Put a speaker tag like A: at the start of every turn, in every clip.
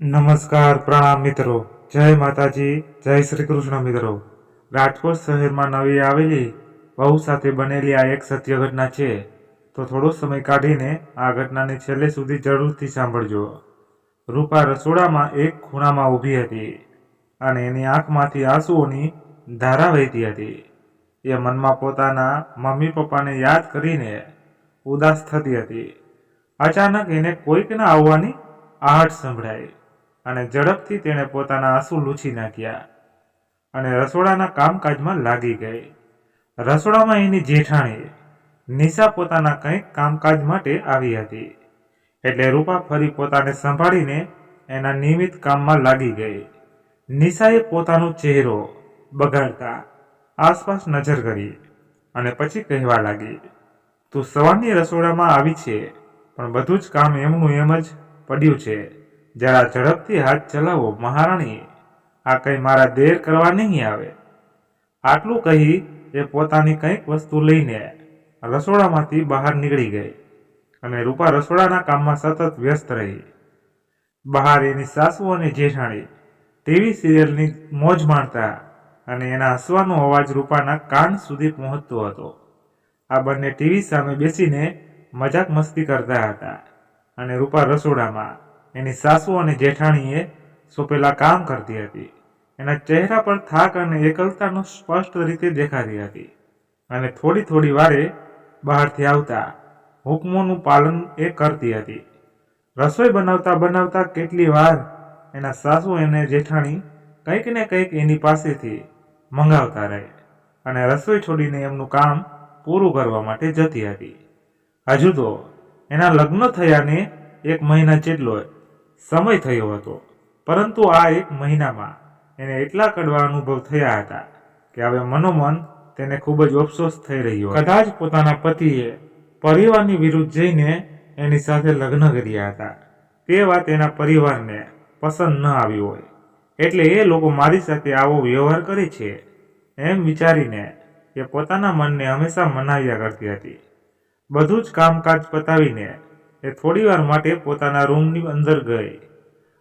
A: નમસ્કાર, પ્રણામ મિત્રો. જય માતાજી, જય શ્રી કૃષ્ણ મિત્રો. રાજકોટ શહેરમાં નવી આવેલી વહુ સાથે બનેલી આ એક સત્ય ઘટના છે. તો થોડો સમય કાઢીને આ ઘટનાને છેલ્લે સુધી જરૂરથી સાંભળજો. રૂપા રસોડામાં એક ખૂણામાં ઊભી હતી અને એની આંખમાંથી આંસુઓની ધારા વહેતી હતી. એ મનમાં પોતાના મમ્મી પપ્પાને યાદ કરીને ઉદાસ થતી હતી. અચાનક એને કોઈકના આવવાની આહટ સંભળાઈ અને ઝડપથી તેણે પોતાના આંસુ લૂછી નાખ્યા અને રસોડાના કામકાજમાં લાગી ગઈ. રસોડામાં એની જેઠાણી નિશા પોતાના કંઈક કામકાજ માટે આવી હતી. એટલે રૂપા ફરી પોતાને સંભાળીને એના નિયમિત કામમાં લાગી ગઈ. નિશાએ પોતાનો ચહેરો બગાડતા આસપાસ નજર કરી અને પછી કહેવા લાગી, તું સવારની રસોડામાં આવી છે, પણ બધું જ કામ એમનું એમ જ પડ્યું છે. જરા ઝડપથી હાથ ચલાવો મહારાણી, આ કંઈ મારા દેર કરવા નહીં આવે. આટલું કહી એ પોતાની કંઈક વસ્તુ લઈને રસોડામાંથી બહાર નીકળી ગઈ અને રૂપા રસોડાના કામમાં સતત વ્યસ્ત રહી. બહાર એની સાસુ અને જેઠાણી ટીવી સિરિયલની મોજ માણતા અને એના હસવાનો અવાજ રૂપાના કાન સુધી પહોંચતો હતો. આ બંને ટીવી સામે બેસીને મજાક મસ્તી કરતા હતા અને રૂપા રસોડામાં એની સાસુ અને જેઠાણીએ સોંપેલા કામ કરતી હતી. એના ચહેરા પર થાક અને એકલતાનો સ્પષ્ટ રીતે દેખાતી હતી અને થોડી થોડી વારે બહારથી આવતા હુકમોનું પાલન એ કરતી હતી. રસોઈ બનાવતા બનાવતા કેટલી વાર એના સાસુ અને જેઠાણી કંઈક ને કંઈક એની પાસેથી મંગાવતા રહે અને રસોઈ છોડીને એમનું કામ પૂરું કરવા માટે જતી હતી. હજુ તો એના લગ્ન થયાને 1 મહિના જેટલો સમય થયો હતો, પરંતુ આ 1 મહિનામાં એને એટલા કડવા અનુભવ થયા હતા કે હવે મનોમન તેને ખૂબ જ અફસોસ થઈ રહ્યો. કદાચ પોતાના પતિએ પરિવારની વિરુદ્ધ જઈને એની સાથે લગ્ન કર્યા હતા. તે વાત એના પરિવારને પસંદ ન આવી હોય, એટલે એ લોકો મારી સાથે આવો વ્યવહાર કરે છે એમ વિચારીને એ પોતાના મનને હંમેશા મનાવ્યા કરતી હતી. બધું જ કામકાજ પતાવીને એ થોડીવાર માટે પોતાના રૂમની અંદર ગઈ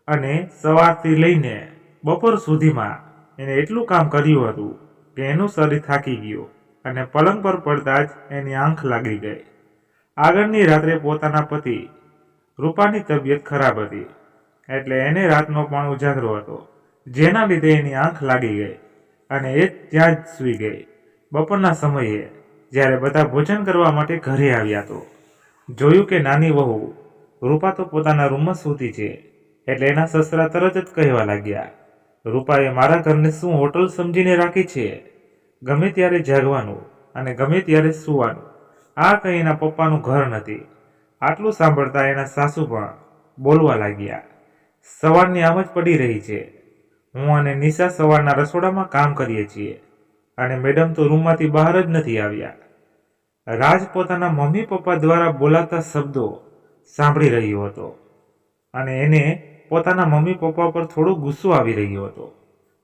A: અને સવારથી લઈને બપોર સુધીમાં એને એટલું કામ કર્યું હતું કે એનું શરીર થાકી ગયું અને પલંગ પર પડતા જ એની આંખ લાગી ગઈ. આગળની રાત્રે પોતાના પતિ રૂપાની તબિયત ખરાબ હતી, એટલે એને રાતનો પણ ઉજાગરો હતો, જેના લીધે એની આંખ લાગી ગઈ અને એ ત્યાં જ સૂઈ ગઈ. બપોરના સમયે જ્યારે બધા ભોજન કરવા માટે ઘરે આવ્યા તો જોયું કે નાની વહુ રૂપા તો પોતાના રૂમમાં સૂતી છે. એટલે એના સસરા તરત જ કહેવા લાગ્યા, રૂપાએ મારા ઘરને શું હોટલ સમજીને રાખી છે? ગમે ત્યારે જાગવાનું અને ગમે ત્યારે સૂવાનું. આ કંઈ એના પપ્પાનું ઘર નથી. આટલું સાંભળતા એના સાસુ પણ બોલવા લાગ્યા, સવારની આમ જ પડી રહી છે. હું અને નિશા સવારના રસોડામાં કામ કરીએ છીએ અને મેડમ તો રૂમમાંથી બહાર જ નથી આવ્યા. રાજ પોતાના મમ્મી પપ્પા દ્વારા બોલાતા શબ્દો સાંભળી રહ્યો હતો અને એને પોતાના મમ્મી પપ્પા પર થોડો ગુસ્સો આવી રહ્યો હતો,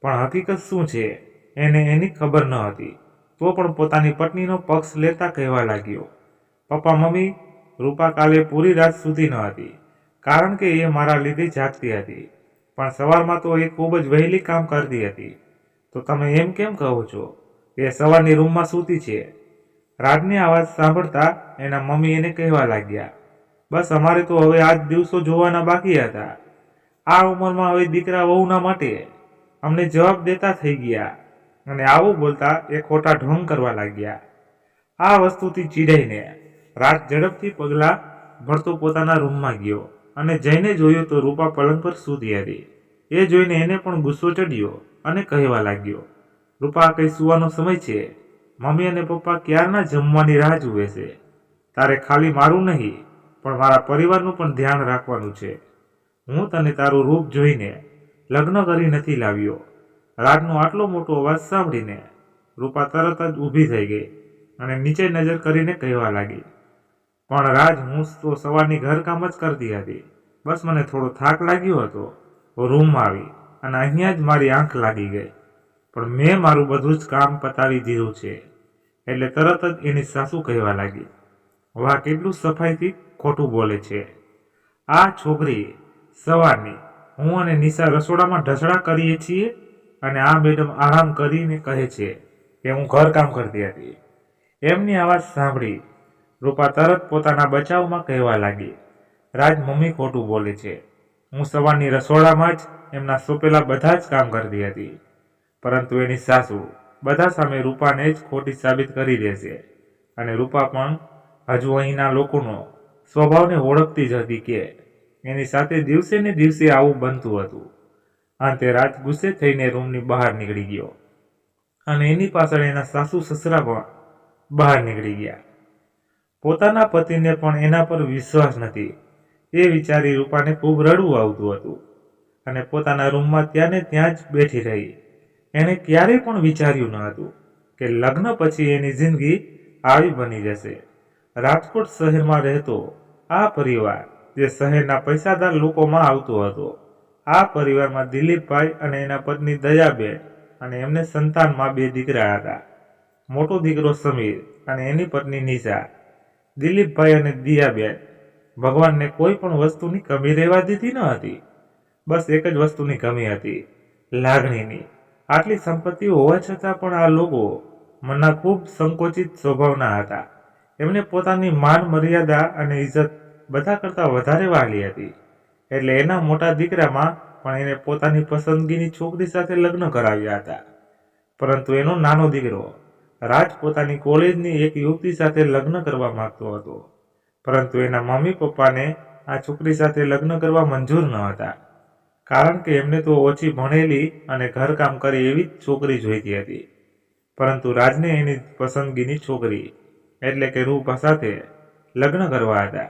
A: પણ હકીકત શું છે એને એની ખબર ન હતી. તો પણ પોતાની પત્નીનો પક્ષ લેતા કહેવા લાગ્યો, પપ્પા મમ્મી, રૂપા કાલે પૂરી રાત સૂતી ન હતી, કારણ કે એ મારા લીધે જાગતી હતી, પણ સવારમાં તો એ ખૂબ જ વહેલી કામ કરતી હતી. તો તમે એમ કેમ કહો છો કે સવારની રૂમમાં સૂતી છે? રાજની આવાજ સાંભળતા એના મમ્મી એને કહેવા લાગ્યા, બસ અમારે તો હવે આ જ દિવસો જોવાના બાકી હતા. આ ઉંમરમાં હવે દીકરા વહુના માટે અમને જવાબ દેતા થઈ ગયા અને આવું બોલતા એ ખોટા ઢોંગ કરવા લાગ્યા. આ વસ્તુથી ચીડાઈને રાજ ઝડપથી પગલાં ભરતો પોતાના રૂમમાં ગયો અને જઈને જોયું તો રૂપા પલંગ પર સૂતી હતી. એ જોઈને એને પણ ગુસ્સો ચડ્યો અને કહેવા લાગ્યો, રૂપા કંઈ સૂવાનો સમય છે? મમ્મી અને પપ્પા ક્યારના જમવાની રાહ જુએ છે. તારે ખાલી મારું નહીં પણ મારા પરિવારનું પણ ધ્યાન રાખવાનું છે. હું તને તારું રૂપ જોઈને લગ્ન કરી નથી લાવ્યો. રાજનો આટલો મોટો અવાજ સાંભળીને રૂપા તરત જ ઊભી થઈ ગઈ અને નીચે નજર કરીને કહેવા લાગી, પણ રાજ, હું તો સવારની ઘરકામ જ કરતી હતી. બસ મને થોડો થાક લાગ્યો હતો, રૂમમાં આવી અને અહીંયા જ મારી આંખ લાગી ગઈ, પણ મેં મારું બધું જ કામ પતાવી દીધું છે. એટલે તરત જ એની સાસુ કહેવા લાગી, વાહ, કેટલું સફાઈથી ખોટું બોલે છે. આ છોકરી સવારની હું અને નિશા રસોડામાં ઢસડા કરીએ છીએ અને આ મેડમ આરામ કરીને કહે છે કે હું ઘરકામ કરતી હતી. એમની અવાજ સાંભળી રૂપા તરત પોતાના બચાવમાં કહેવા લાગી, રાજ, મમ્મી ખોટું બોલે છે. હું સવારની રસોડામાં જ એમના સોંપેલા બધા જ કામ કરતી હતી. પરંતુ એની સાસુ બધા સામે રૂપાને જ ખોટી સાબિત કરી દેશે અને રૂપા પણ હજુ અહીંના લોકોનો સ્વભાવને ઓળખતી જ હતી કે એની સાથે દિવસે ને દિવસે આવું બનતું હતું. અંતે રાજ ગુસ્સે થઈને રૂમની બહાર નીકળી ગયો અને એની પાછળ એના સાસુ સસરા પણ બહાર નીકળી ગયા. પોતાના પતિને પણ એના પર વિશ્વાસ નથી એ વિચારી રૂપાને ખૂબ રડવું આવતું હતું અને પોતાના રૂમમાં ત્યાં ને ત્યાં જ બેઠી રહી. એણે ક્યારેય પણ વિચાર્યું ન હતું કે લગ્ન પછી એની જિંદગી આવી બની જશે. રાજકોટ શહેરમાં રહેતો આ પરિવાર જે શહેરના પૈસાદાર લોકોમાં આવતો હતો. આ પરિવારમાં દિલીપભાઈ અને એના પત્ની દયાબેન અને એમને સંતાનમાં 2 દીકરા હતા. મોટો દીકરો સમીર અને એની પત્ની નિશા. દિલીપભાઈ અને દિયાબેન ભગવાનને કોઈ પણ વસ્તુની કમી રહેવા દીધી ન હતી. બસ એક જ વસ્તુની કમી હતી, લાગણીની. આટલી સંપત્તિ હોવા છતાં પણ આ લોકો મનના ખૂબ સંકોચિત સ્વભાવના હતા. એમને પોતાની માન મર્યાદા અને ઇજ્જત બધા કરતાં વધારે વહાલી હતી. એટલે એના મોટા દીકરામાં પણ એને પોતાની પસંદગીની છોકરી સાથે લગ્ન કરાવ્યા હતા. પરંતુ એનો નાનો દીકરો રાજ પોતાની કોલેજની એક યુવતી સાથે લગ્ન કરવા માંગતો હતો. પરંતુ એના મમ્મી પપ્પાને આ છોકરી સાથે લગ્ન કરવા મંજૂર ન હતા. કારણ કે એમને તો ઓછી ભણેલી અને ઘરકામ કરે એવી જ છોકરી જોઈતી હતી. પરંતુ રાજને એની પસંદગીની છોકરી એટલે કે રૂપા સાથે લગ્ન કરવા હતા,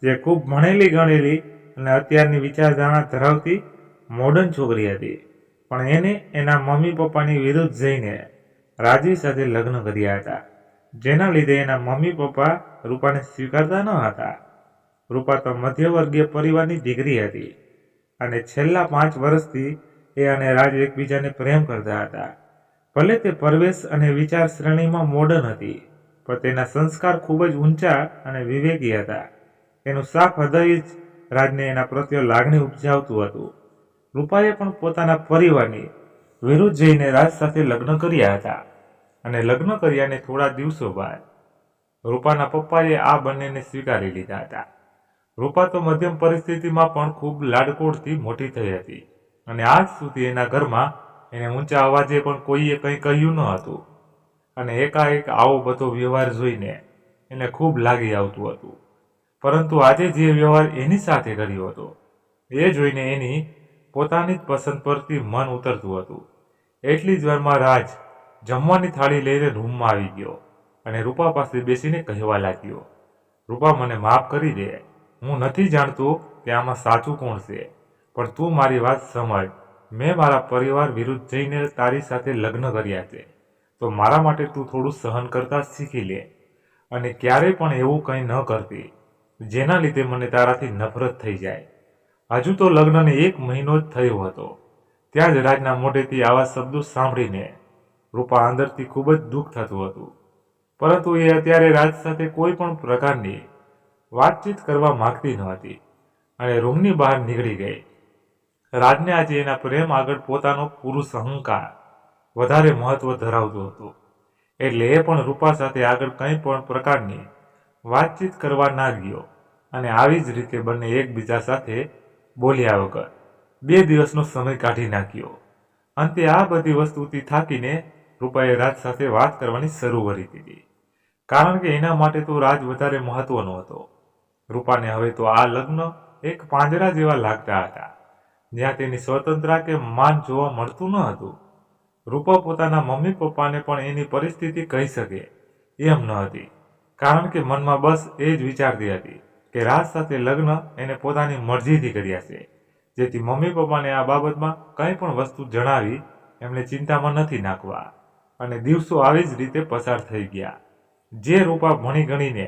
A: જે ખૂબ ભણેલી ગણેલી અને અત્યારની વિચારધારણા ધરાવતી મોડર્ન છોકરી હતી. પણ એને એના મમ્મી પપ્પાની વિરુદ્ધ જઈને રાજવી સાથે લગ્ન કર્યા હતા, જેના લીધે એના મમ્મી પપ્પા રૂપાને સ્વીકારતા ન હતા. રૂપા તો મધ્યવર્ગીય પરિવારની દીકરી હતી અને છેલ્લા 5 વર્ષથી એ અને રાજ એકબીજાને પ્રેમ કરતા હતા. ભલે તે પરવેશ અને વિચાર શ્રેણીમાં મોડર્ન હતી, પણ તેના સંસ્કાર ખૂબ જ ઊંચા અને વિવેકી હતા. એનું સાફ હૃદય જ રાજને એના પ્રત્યે લાગણી ઉપજાવતું હતું. રૂપાએ પણ પોતાના પરિવારની વિરુદ્ધ જઈને રાજ સાથે લગ્ન કર્યા હતા અને લગ્ન કર્યાને થોડા દિવસો બાદ રૂપાના પપ્પાએ આ બંનેને સ્વીકારી લીધા હતા. રૂપા તો મધ્યમ પરિસ્થિતિમાં પણ ખૂબ લાડકોડથી મોટી થઈ હતી અને આજ સુધી એના ઘરમાં એને ઊંચા અવાજે પણ કોઈએ કંઈ કહ્યું ન હતું. અને એકાએક આવો બધો વ્યવહાર જોઈને એને ખૂબ લાગી આવતું હતું. પરંતુ આજે જે વ્યવહાર એની સાથે કર્યો હતો એ જોઈને એની પોતાની જ પસંદ પરથી મન ઉતરતું હતું. એટલી જ વારમાં રાજ જમવાની થાળી લઈને રૂમમાં આવી ગયો અને રૂપા પાસે બેસીને કહેવા લાગ્યો, રૂપા, મને માફ કરી દે. હું નથી જાણતો કે આમાં સાચું કોણ છે, પણ તું મારી વાત સમજ. મેં મારા પરિવાર વિરુદ્ધ જઈને તારી સાથે લગ્ન કર્યા છે, તો મારા માટે તું થોડું સહન કરતા શીખી લે અને ક્યારેય પણ એવું કંઈ ન કરતી જેના લીધે મને તારાથી નફરત થઈ જાય. હજુ તો લગ્નને 1 મહિનો જ થયો હતો. ત્યાં જ રાજના મોઢેથી આવા શબ્દો સાંભળીને રૂપા અંદરથી ખૂબ જ દુઃખ થતું હતું. પરંતુ એ અત્યારે રાજ સાથે કોઈ પણ પ્રકારની વાતચીત કરવા માંગતી ન હતી અને રૂમની બહાર નીકળી ગઈ. રાજને આજે એના પ્રેમ આગળ પોતાનો પુરુષ અહંકાર વધારે મહત્વ ધરાવતો હતો. એટલે એ પણ રૂપા સાથે આગળ કંઈ પણ પ્રકારની વાતચીત કરવા ના ગયો અને આવી જ રીતે બંને એકબીજા સાથે બોલ્યા વગર 2 દિવસનો સમય કાઢી નાખ્યો. અંતે આ બધી વસ્તુથી થાકીને રૂપાએ રાજ સાથે વાત કરવાની શરૂ કરી દીધી. કારણ કે એના માટે તો રાજ વધારે મહત્વનો હતો. રૂપાને હવે તો આ લગ્ન એક પાંજરા જેવા લાગતા હતા, જ્યાં તેની સ્વતંત્રતા કે માન જોવા મળતું ન હતું. રૂપા પોતાના મમ્મી પપ્પાને પણ એની પરિસ્થિતિ કહી શકે એમ ન હતી, કારણ કે મનમાં બસ એ જ વિચારતી હતી કે રાજ સાથે લગ્ન એને પોતાની મરજીથી કર્યા છે, જેથી મમ્મી પપ્પાને આ બાબતમાં કંઈ પણ વસ્તુ જણાવી એમને ચિંતામાં નથી નાખવા. અને દિવસો આવી જ રીતે પસાર થઈ ગયા. જે રૂપા ભણી ગણીને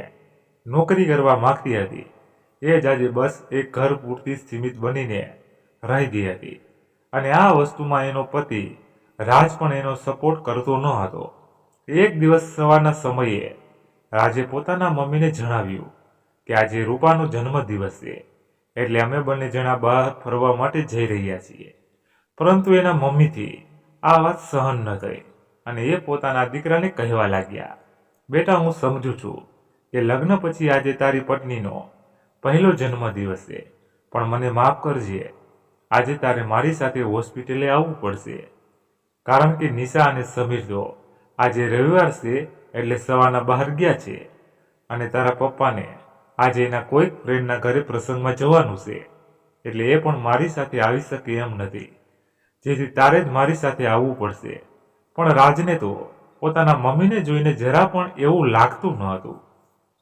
A: નોકરી કરવા માંગતી હતી એ જ આજે બસ એક ઘર પૂરતી સીમિત બનીને રહી ગઈ હતી. અને આ વસ્તુમાં એનો પતિ રાજ પણ એનો સપોર્ટ કરતો ન હતો. એક દિવસ સવારના સમયે રાજે પોતાના મમ્મીને જણાવ્યું કે આજે રૂપાનો જન્મદિવસ છે, એટલે અમે બંને જણા બહાર ફરવા માટે જઈ રહ્યા છીએ. પરંતુ એના મમ્મીથી આ વાત સહન ન થઈ અને એ પોતાના દીકરાને કહેવા લાગ્યા, બેટા, હું સમજુ છું કે લગ્ન પછી આજે તારી પત્નીનો પહેલો જન્મદિવસ છે, પણ મને માફ કરજે. આજે તારે મારી સાથે હોસ્પિટલે આવવું પડશે, કારણ કે નિશા અને સમીર તો આજે રવિવાર છે એટલે સવારના બહાર ગયા છે અને તારા પપ્પાને આજે એના કોઈક ફ્રેન્ડના ઘરે પ્રસંગમાં જવાનું છે, એટલે એ પણ મારી સાથે આવી શકે એમ નથી, જેથી તારે જ મારી સાથે આવવું પડશે. પણ રાજને તો પોતાના મમ્મીને જોઈને જરા પણ એવું લાગતું ન હતું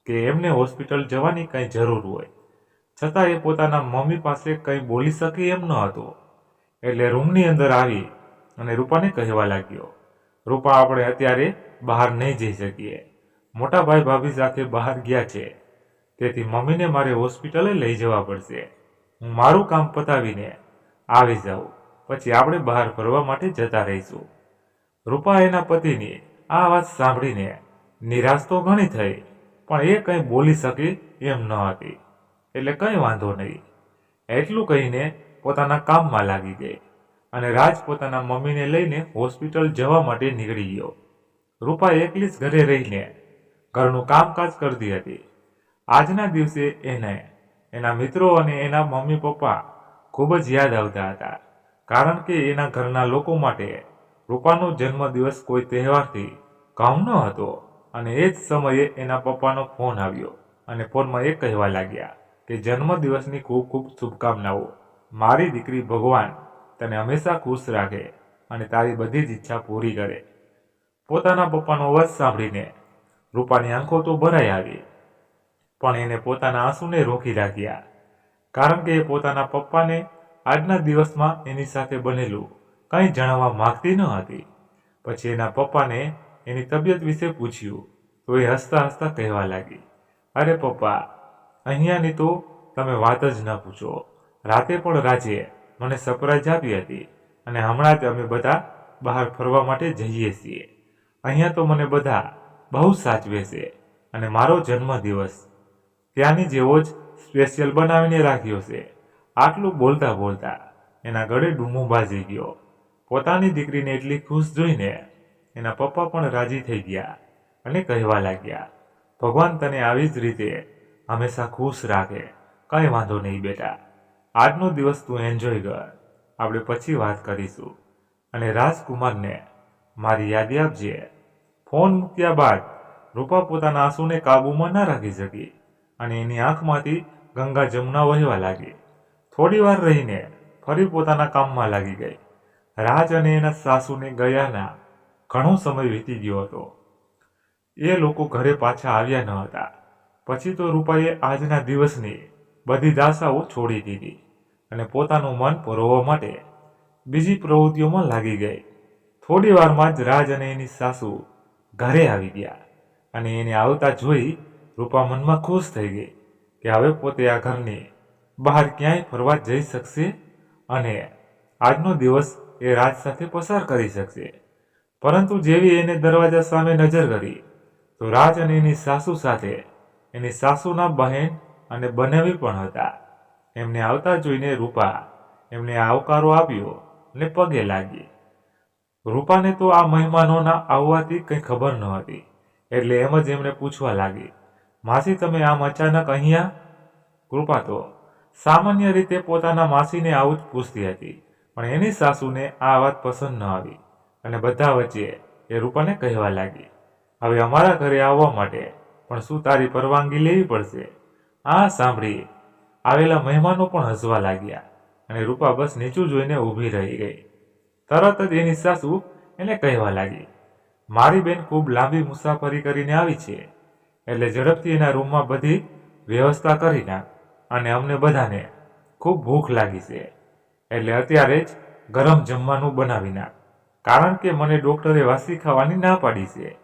A: કે એમને હોસ્પિટલ જવાની કંઈ જરૂર હોય, છતાં એ પોતાના મમ્મી પાસે કંઈ બોલી શકે એમ ન હતો. એટલે રૂમની અંદર આવી અને રૂપાને કહેવા લાગ્યો, રૂપા, આપણે અત્યારે બહાર નહીં જઈ શકીએ. મોટા ભાઈ ભાભી સાથે બહાર ગયા છે, તેથી મમ્મીને મારે હોસ્પિટલે લઈ જવા પડશે. હું મારું કામ પતાવીને આવી જાઉં, પછી આપણે બહાર ફરવા માટે જતા રહીશું. રૂપા એના પતિની આ વાત સાંભળીને નિરાશ તો ઘણી થઈ, પણ એ કંઈ બોલી શકે એમ ન હતી, એટલે કંઈ વાંધો નહીં એટલું કહીને પોતાના કામમાં લાગી ગઈ અને રાજ પોતાના મમ્મીને લઈને હોસ્પિટલ જવા માટે નીકળી ગયો. રૂપા એકલી જ ઘરે રહીને ઘરનું કામકાજ કરતી હતી. આજના દિવસે એને એના મિત્રો અને એના મમ્મી પપ્પા ખૂબ જ યાદ આવતા હતા, કારણ કે એના ઘરના લોકો માટે રૂપાનો જન્મદિવસ કોઈ તહેવારથી કમ ન હતો. અને એ જ સમયે એના પપ્પાનો ફોન આવ્યો અને ફોનમાં એ કહેવા લાગ્યા કે જન્મદિવસની ખૂબ ખૂબ શુભકામનાઓ. મારી દીકરી, ભગવાન તને હંમેશા ખુશ રાખે અને તારી બધી જ ઈચ્છા પૂરી કરે. પોતાના પપ્પાનો અવાજ સાંભળીને રૂપાની આંખો તો ભરાઈ આવી, પણ એને પોતાના આંસુને રોકી રાખ્યા, કારણ કે એ પોતાના પપ્પાને આજના દિવસમાં એની સાથે બનેલું કંઈ જણાવવા માંગતી ન હતી. પછી એના પપ્પાને એની તબિયત વિશે પૂછ્યું તો એ હસતા હસતા કહેવા લાગી, અરે પપ્પા, અહીંયાની તો તમે વાત જ ન પૂછો. રાતે પણ રાજે મને સરપ્રાઈઝ આપી હતી અને હમણાં જ અમે બધા બહાર ફરવા માટે જઈએ છીએ. અહીંયા તો મને બધા બહુ સાચવે છે અને મારો જન્મદિવસ ત્યાંની જેવો જ સ્પેશિયલ બનાવીને રાખ્યો છે. આટલું બોલતા બોલતા એના ગળે ડૂમો બાજી ગયો. પોતાની દીકરીને એટલી ખુશ જોઈને એના પપ્પા પણ રાજી થઈ ગયા અને કહેવા લાગ્યા, ભગવાન તને આવી જ રીતે હંમેશા ખુશ રાખે. કંઈ વાંધો નહીં બેટા, આજનો દિવસ તું એન્જોય કર, આપણે પછી વાત કરીશું અને રાજકુમારને મારી યાદી આપજે. ફોન મૂક્યા બાદ રૂપા પોતાના આંસુને કાબૂમાં ન રાખી શકી અને એની આંખમાંથી ગંગા જમુના વહેવા લાગી. થોડી વાર રહીને ફરી પોતાના કામમાં લાગી ગઈ. રાજ અને એના સાસુને ગયાના ઘણો સમય વીતી ગયો હતો. એ લોકો ઘરે પાછા આવ્યા ન હતા. પછી તો રૂપાએ આજના દિવસની બધી આશાઓ છોડી દીધી અને પોતાનું મન પરોવવા માટે બીજી પ્રવૃત્તિઓમાં લાગી ગઈ. થોડી વારમાં જ રાજ અને એની સાસુ ઘરે આવી ગયા અને એને આવતા જોઈ રૂપા મનમાં ખુશ થઈ ગઈ કે હવે પોતે આ ઘરની બહાર ક્યાંય ફરવા જઈ શકશે અને આજનો દિવસ એ રાજ સાથે પસાર કરી શકશે. પરંતુ જેવી એને દરવાજા સામે નજર કરી તો રાજ અને એની સાસુ સાથે એની સાસુના બહેન અને બનેવી પણ હતા. એમને આવતા જોઈને રૂપા એમને આવકારો આપ્યો અને પગે લાગી. રૂપાને તો આ મહેમાનોના આવવાથી કંઈ ખબર ન હતી, એટલે એમ જ એમણે પૂછવા લાગી, માસી, તમે આમ અચાનક અહીંયા? રૂપા તો સામાન્ય રીતે પોતાના માસીને આવું જ પૂછતી હતી, પણ એની સાસુને આ વાત પસંદ ન આવી અને બધા વચ્ચે એ રૂપાને કહેવા લાગી, હવે અમારા ઘરે આવવા માટે પણ શું તારી પરવાનગી લેવી પડશે? આ સાંભળી આવેલા મહેમાનો પણ હસવા લાગ્યા અને રૂપા બસ નીચું જોઈને ઊભી રહી ગઈ. તરત જ એની સાસુ એને કહેવા લાગી, મારી બેન ખૂબ લાંબી મુસાફરી કરીને આવી છે, એટલે ઝડપથી એના રૂમમાં બધી વ્યવસ્થા કરી નાખ અને અમને બધાને ખૂબ ભૂખ લાગી છે, એટલે અત્યારે જ ગરમ જમવાનું બનાવી નાખ, કારણ કે મને ડૉક્ટરે વાસી ખાવાની ના પાડી છે.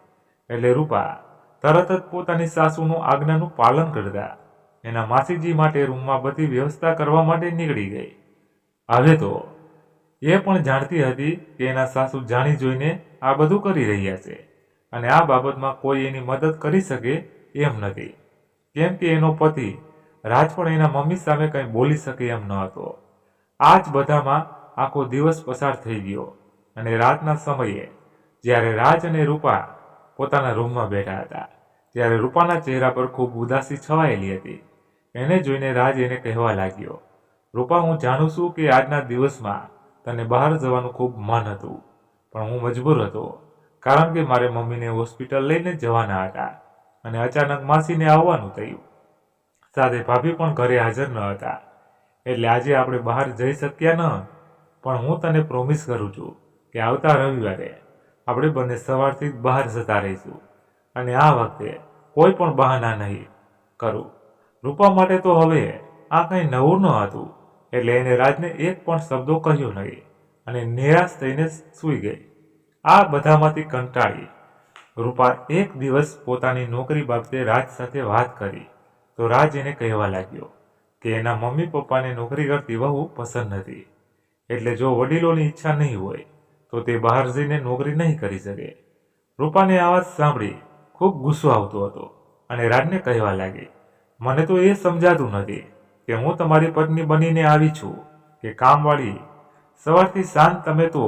A: એટલે રૂપા તરત જ પોતાની સાસુનું આજ્ઞાનું પાલન કરતા એના માસીજી માટે રૂમમાં બધી વ્યવસ્થા કરવા માટે નીકળી ગઈ. હવે તો એ પણ જાણતી હતી કે એના સાસુ જાણી જોઈને આ બધું કરી રહ્યા છે અને આ બાબતમાં કોઈ એની મદદ કરી શકે એમ નથી, કેમ કે એનો પતિ રાજ પણ એના મમ્મી સામે કંઈ બોલી શકે એમ ન હતો. આ જ બધામાં આખો દિવસ પસાર થઈ ગયો અને રાતના સમયે જ્યારે રાજ અને રૂપા પોતાના રૂમમાં બેઠા હતા ત્યારે રૂપાના ચહેરા પર ખૂબ ઉદાસી છવાયેલી હતી. એને જોઈને રાજ એને કહેવા લાગ્યો, રૂપા, હું જાણું છું કે આજના દિવસમાં તને બહાર જવાનું ખૂબ મન હતું, પણ હું મજબૂર હતો કારણ કે મારે મમ્મીને હોસ્પિટલ લઈને જવાના હતા અને અચાનક માસીને આવવાનું થયું. સાથે ભાભી પણ ઘરે હાજર ન હતા, એટલે આજે આપણે બહાર જઈ શક્યા ન. પણ હું તને પ્રોમિસ કરું છું કે આવતા રવિવારે આપણે બંને સવારથી જ બહાર જતા રહીશું અને આ વખતે કોઈ પણ બહાના નહીં કરું. રૂપા માટે તો હવે આ કંઈ નવું ન હતું, એટલે એને રાજને એક પણ શબ્દો કહ્યો નહીં અને નિરાશ થઈને સૂઈ ગઈ. આ બધામાંથી કંટાળી રૂપા એક દિવસ પોતાની નોકરી બાબતે રાજ સાથે વાત કરી તો રાજ એને કહેવા લાગ્યો કે એના મમ્મી પપ્પાને નોકરી કરતી વહુ પસંદ નથી, એટલે જો વડીલોની ઈચ્છા નહીં હોય તો તે બહાર જઈને નોકરી નહીં કરી શકે. રૂપાને આ વાત સાંભળી ખૂબ ગુસ્સો આવતો હતો અને રાજને કહેવા લાગી, મને તો એ સમજાતું નથી કે હું તમારી પત્ની બનીને આવી છું કે કામવાળી. સવારથી સાંજ તમે તો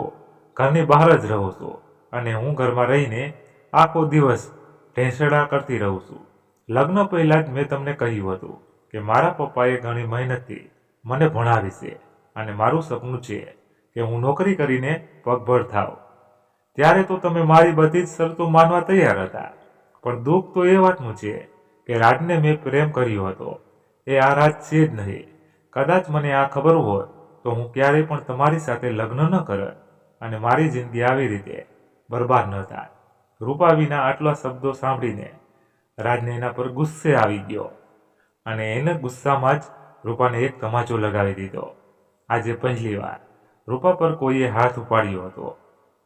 A: ઘરની બહાર જ રહો છો અને હું ઘરમાં રહીને આખો દિવસ ઢેંસડા કરતી રહું છું. લગ્ન પહેલાં જ મેં તમને કહ્યું હતું કે મારા પપ્પાએ ઘણી મહેનતથી મને ભણાવી છે અને મારું સપનું છે કે હું નોકરી કરીને પગભર થાવ. ત્યારે તો તમે મારી બધી જ શરતો માનવા તૈયાર હતા, પણ દુઃખ તો એ વાતનું છે કે રાજને મેં પ્રેમ કર્યો હતો એ આ રાજ છે જ નહીં. કદાચ મને આ ખબર હોત તો હું ક્યારેય પણ તમારી સાથે લગ્ન ન કરત અને મારી જિંદગી આવી રીતે બરબાદ ન થાય. રૂપા વિના આટલા શબ્દો સાંભળીને રાજને એના પર ગુસ્સે આવી ગયો અને એને ગુસ્સામાં જ રૂપાને એક તમાચો લગાવી દીધો. આજે પહેલીવાર રૂપા પર કોઈએ હાથ ઉપાડ્યો હતો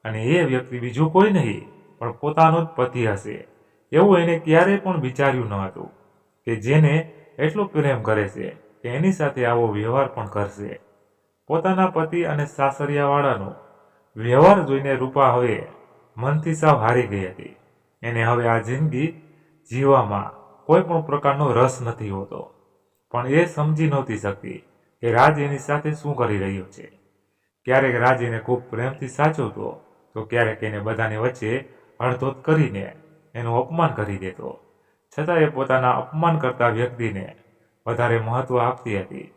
A: અને એ વ્યક્તિ બીજું કોઈ નહીં પણ પોતાનો જ પતિ હશે એવું એને ક્યારેય પણ વિચાર્યું ન હતું કે જેને એટલો પ્રેમ કરે છે કે એની સાથે આવો વ્યવહાર પણ કરશે. પોતાના પતિ અને સાસરિયાવાળાનો વ્યવહાર જોઈને રૂપા હવે મનથી સાવ હારી ગઈ હતી. એને હવે આ જિંદગી જીવવામાં કોઈ પણ પ્રકારનો રસ નથી હોતો, પણ એ સમજી નહોતી શકતી કે રાજ એની સાથે શું કરી રહ્યો છે. ક્યારેક રાજ એને ખૂબ પ્રેમથી સાચવતો તો ક્યારેક એને બધાની વચ્ચે અડધોત કરીને એનું અપમાન કરી દેતો. છતાં એ પોતાના અપમાન કરતા વ્યક્તિને વધારે મહત્વ આપતી હતી,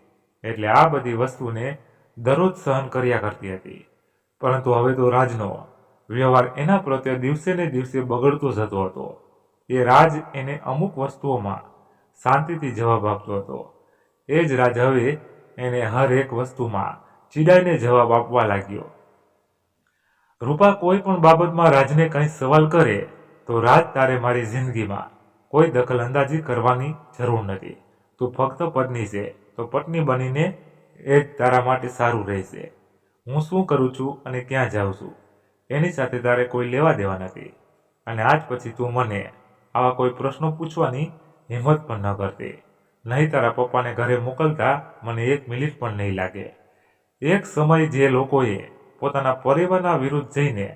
A: એટલે આ બધી વસ્તુને દરરોજ સહન કર્યા કરતી હતી. પરંતુ હવે તો રાજનો વ્યવહાર એના પ્રત્યે દિવસે ને દિવસે બગડતો જતો હતો. એ રાજ એને અમુક વસ્તુઓમાં શાંતિથી જવાબ આપતો હતો, એ જ રાજ હવે એને હર એક વસ્તુમાં ચીડાઈને જવાબ આપવા લાગ્યો. રૂપા કોઈ પણ બાબતમાં રાજને કંઈ સવાલ કરે તો રાજ, તારે મારી જિંદગીમાં કોઈ દખલ અંદાજી કરવાની જરૂર નથી. તું ફક્ત પત્ની છે તો પત્ની બનીને એ જ તારા માટે સારું રહેશે. હું શું કરું છું અને ક્યાં જાઉં છું એની સાથે તારે કોઈ લેવા દેવા નથી, અને આજ પછી તું મને આવા કોઈ પ્રશ્નો પૂછવાની હિંમત પણ ન કરતી. નહીં તારા પપ્પાને ઘરે મોકલતા મને 1 મિનિટ પણ નહીં લાગે. એક સમય જે લોકોએ પોતાના પરિવારના વિરુદ્ધ જઈને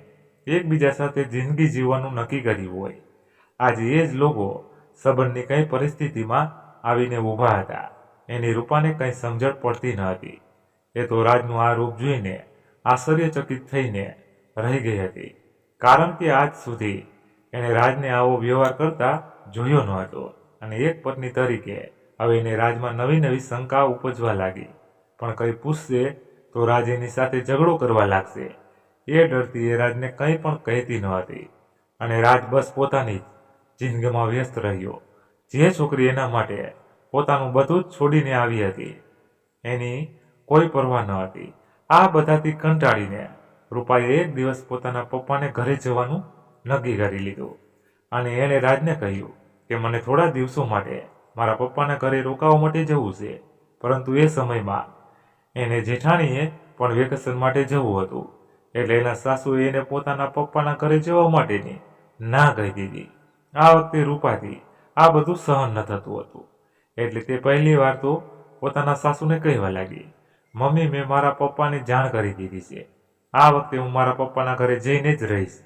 A: એકબીજા સાથે જિંદગી જીવવાનું નક્કી કર્યું હોય, આજે એ જ લોકો સંબંધની કઈ પરિસ્થિતિમાં આવીને ઊભા હતા. એની રૂપાને કંઈ સમજણ પડતી ન હતી. એ તો રાજનું આ રૂપ જોઈને આશ્ચર્યચકિત થઈને રહી ગઈ હતી, કારણ કે આજ સુધી એણે રાજને આવો વ્યવહાર કરતા જોયો ન હતો. અને એક પત્ની તરીકે હવે એને રાજમાં નવી નવી શંકા ઉપજવા લાગી. પણ કંઈ પૂછશે તો રાજ એની સાથે ઝઘડો કરવા લાગશે. એ ડરથી એ રાજને કંઈ પણ કહેતી ન હતી અને રાજ બસ પોતાની જ જિંદગીમાં વ્યસ્ત રહ્યો. જે છોકરી એના માટે પોતાનું બધું જ છોડીને આવી હતી એની કોઈ પરવા ન હતી. આ બધાથી કંટાળીને રૂપાએ એક દિવસ પોતાના પપ્પાને ઘરે જવાનું નક્કી કરી લીધું અને એણે રાજને કહ્યું કે મને થોડા દિવસો માટે મારા પપ્પાના ઘરે રોકાવા માટે જવું છે. પરંતુ એ સમયમાં એને જેઠાણીએ પણ વેકેશન માટે જવું હતું, એટલે એના સાસુએ એને પોતાના પપ્પાના ઘરે જવા માટેની ના કહી દીધી. આ વખતે રૂપાથી આ બધું સહન ન થતું હતું, એટલે તે પહેલી વાર તો પોતાના સાસુને કહેવા લાગી, મમ્મી, મેં મારા પપ્પાને જાણ કરી દીધી છે. આ વખતે હું મારા પપ્પાના ઘરે જઈને જ રહીશ.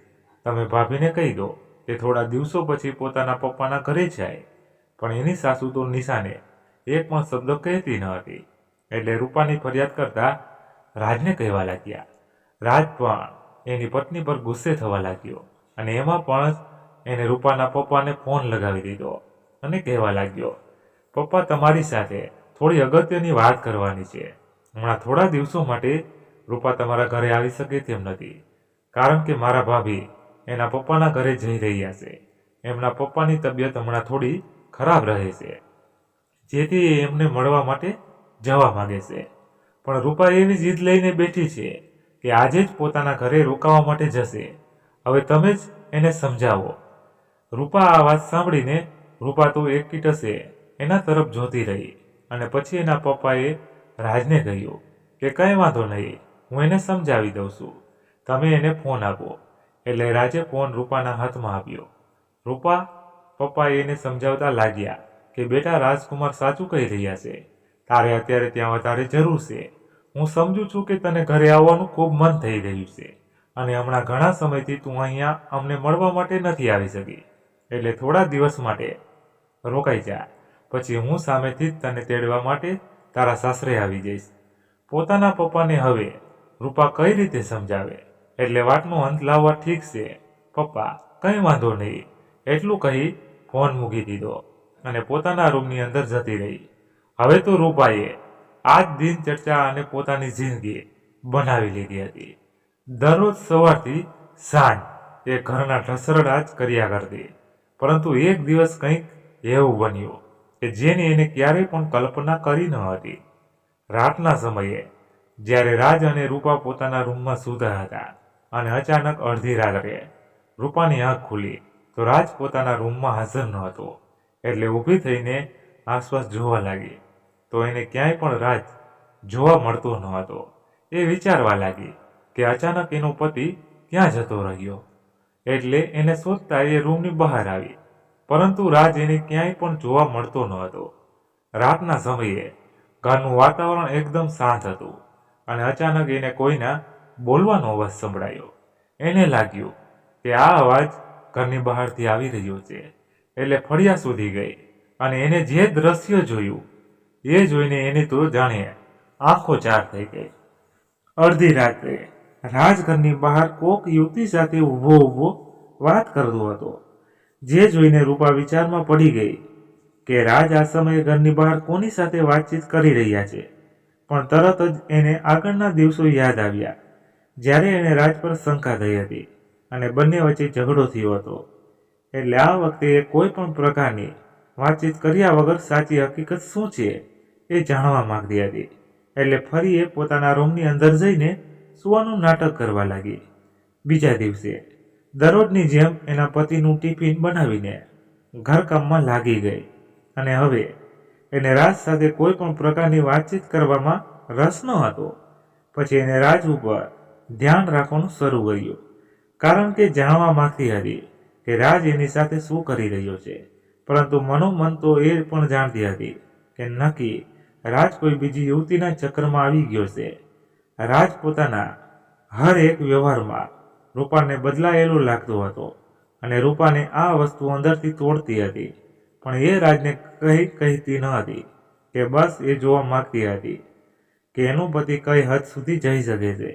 A: તમે ભાભીને કહી દો તે થોડા દિવસો પછી પોતાના પપ્પાના ઘરે જાય. પણ એની સાસુ તો નિશાને એક પણ શબ્દ કહેતી ન હતી. એટલે રૂપાની ફરિયાદ કરતા રાજને કહેવા લાગ્યા. રાજ પણ એની પત્ની પર ગુસ્સે થવા લાગ્યો અને એમાં પણ એને રૂપાના પપ્પાને ફોન લગાવી દીધો અને કહેવા લાગ્યો, પપ્પા, તમારી સાથે થોડી અગત્યની વાત કરવાની છે. હમણાં થોડા દિવસો માટે રૂપા તમારા ઘરે આવી શકે તેમ નથી, કારણ કે મારા ભાભી એના પપ્પાના ઘરે જઈ રહ્યા છે. એમના પપ્પાની તબિયત હમણાં થોડી ખરાબ રહે છે, જેથી એ એમને મળવા માટે જવા માંગે છે. પણ રૂપા એવી જીદ લઈને બેઠી છે કે આજે જ પોતાના ઘરે રોકાવા માટે જશે. હવે તમે જ એને સમજાવો. રૂપા આ વાત સાંભળીને રૂપા તો એકટી ટસે એના તરફ જોતી રહી અને પછી એના પપ્પાએ રાજને કહ્યું કે કંઈ વાંધો નહીં, હું એને સમજાવી દઉં છું, તમે એને ફોન આપો. એટલે રાજે ફોન રૂપાના હાથમાં આપ્યો. રૂપા પપ્પાએ એને સમજાવતા લાગ્યા કે બેટા, રાજકુમાર સાચું કહી રહ્યા છે, તારે અત્યારે ત્યાં વધારે જરૂર છે. હું સમજુ છું કે તને ઘરે આવવાનું ખૂબ મન થઈ રહ્યું છે અને હમણાં ઘણા સમયથી તું અહીંયા અમને મળવા માટે નથી આવી શકી. એટલે થોડા દિવસ માટે રોકાઈ જા, પછી હું સામેથી જ તને તેડવા માટે તારા સાસરે આવી જઈશ. પોતાના પપ્પાને હવે રૂપા કઈ રીતે સમજાવે? એટલે વાતનો અંત લાવવા ઠીક છે પપ્પા, કંઈ વાંધો નહીં, એટલું કહી ફોન મૂકી દીધો અને પોતાના રૂમની અંદર જતી રહી. હવે તો રૂપાએ આ જ દિનચર્ચા અને પોતાની જિંદગી બનાવી લીધી હતી. દરરોજ સવારથી સાંજ એ ઘરના ઢસરડા જ કર્યા કરતી. પરંતુ એક દિવસ કંઈક એવું બન્યું કે જેની એને ક્યારેય પણ કલ્પના કરી ન હતી. રાતના સમયે જ્યારે રાજ અને રૂપા પોતાના રૂમમાં સૂતા હતા અને અચાનક અડધી રાત્રે રૂપાની આંખ ખુલી તો રાજ પોતાના રૂમમાં હાજર ન હતો. એટલે ઊભી થઈને આસપાસ જોવા લાગી તો એને ક્યાંય પણ રાજ જોવા મળતો ન હતો. એ વિચારવા લાગી કે અચાનક એનો પતિ ક્યાં જતો રહ્યો. એટલે એને શોધતા એ રૂમની બહાર આવી, પરંતુ રાજ એને ક્યાંય પણ જોવા મળતો ન હતો. રાતના સમયે ઘરનું વાતાવરણ એકદમ શાંત હતું અને અચાનક એને કોઈના બોલવાનો અવાજ સંભળાયો. એને લાગ્યું કે આ અવાજ ઘરની બહારથી આવી રહ્યો છે. એટલે ફળિયા સુધી ગઈ અને એને જે દ્રશ્ય જોયું એ જોઈને એની તો જાણે આંખો ચાર થઈ ગઈ. અડધી રાત્રે રાજઘરની બહાર કોક યુવતી સાથે ઊભો વાત કરતો હતો, જે જોઈને રૂપા વિચારમાં પડી ગઈ કે રાજ આ સમયે ઘરની બહાર કોની સાથે વાતચીત કરી રહ્યા છે. પણ તરત જ એને આગળના દિવસો યાદ આવ્યા, જ્યારે એને રાજ પર શંકા થઈ હતી અને બંને વચ્ચે ઝઘડો થયો હતો. એટલે આ વખતે એ કોઈ પણ પ્રકારની વાતચીત કર્યા વગર સાચી હકીકત શું છે એ જાણવા માંગતી હતી. એટલે ફરી એ પોતાના રૂમની અંદર જઈને સુવાનું નાટક કરવા લાગી. બીજા દિવસે દરરોજની જેમ એના પતિનું ટિફિન બનાવીને ઘરકામમાં લાગી ગઈ અને હવે એને રાજ સાથે કોઈ પણ પ્રકારની વાતચીત કરવામાં રસ ન હતો. પછી એને રાજ ઉપર ધ્યાન રાખવાનું શરૂ કર્યું, કારણ કે જાણવા માંગતી હતી કે રાજ એની સાથે શું કરી રહ્યો છે. પરંતુ મનોમન તો એ પણ જાણતી હતી કે નક્કી રાજ કોઈ બીજી યુવતીના ચક્કરમાં આવી ગયો છે. રાજ પોતાના હર એક વ્યવહારમાં રૂપાને બદલાયેલો લાગતો હતો અને રૂપાને આ વસ્તુ અંદરથી તોડતી હતી. પણ એ રાજને કંઈ કહેતી ન હતી કે બસ એ જોવા માંગતી હતી કે એનો પતિ કઈ હદ સુધી જઈ શકે છે.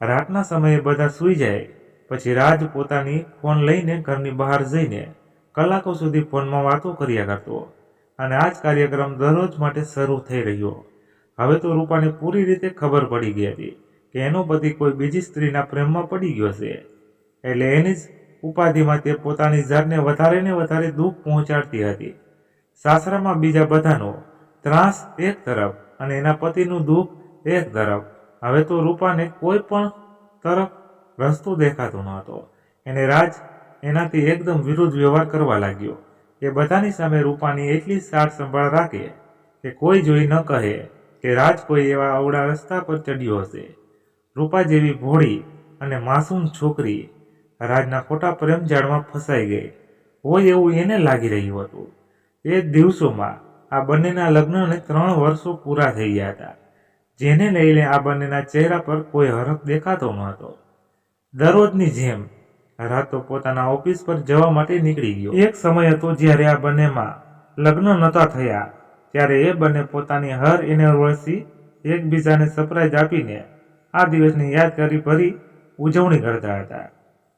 A: રાતના સમયે બધા સૂઈ જાય પછી રાજ પોતાની ફોન લઈને ઘરની બહાર જઈને કલાકો સુધી ફોનમાં વાતો કર્યા કરતો અને આ જ કાર્યક્રમ દરરોજ માટે શરૂ થઈ રહ્યો. હવે તો રૂપાને પૂરી રીતે ખબર પડી ગઈ હતી કે એનો પતિ કોઈ બીજી સ્ત્રીના પ્રેમમાં પડી ગયો છે. એટલે એની જ ઉપાધિમાં તે પોતાની જાતને વધારે ને વધારે દુઃખ પહોંચાડતી હતી. સાસરામાં બીજા બધાનો ત્રાસ એક તરફ અને એના પતિનું દુઃખ એક તરફ. હવે તો રૂપાને કોઈ પણ તરફ રસ્તો દેખાતો ન હતો. એને રાજ એનાથી એકદમ વિરુદ્ધ વ્યવહાર કરવા લાગ્યો. એ બધાની સામે રૂપાની એટલી સાર સંભાળ રાખે કે કોઈ જોઈ ન કહે કે રાજ કોઈ એવા અવળા રસ્તા પર ચડ્યો હશે. રૂપા જેવી ભોળી અને માસૂમ છોકરી રાજના ખોટા પ્રેમ જાળમાં ફસાઈ ગઈ હોય એવું એને લાગી રહ્યું હતું. એ દિવસોમાં આ બંનેના લગ્નને 3 વર્ષો પૂરા થઈ ગયા હતા, જેને લઈને આ બંનેના ચહેરા પર કોઈ હરખ દેખાતો ન હતો. દરરોજની જેમ રાજ તો પોતાના ઓફિસ પર જવા માટે નીકળી ગયો. એક સમય હતો જ્યારે આ બંનેમાં લગ્ન નહોતા થયા ત્યારે એ બંને પોતાની હર એનિવર્સરી એકબીજાને સરપ્રાઈઝ આપીને આ દિવસની યાદગારી ભરી ઉજવણી કરતા હતા.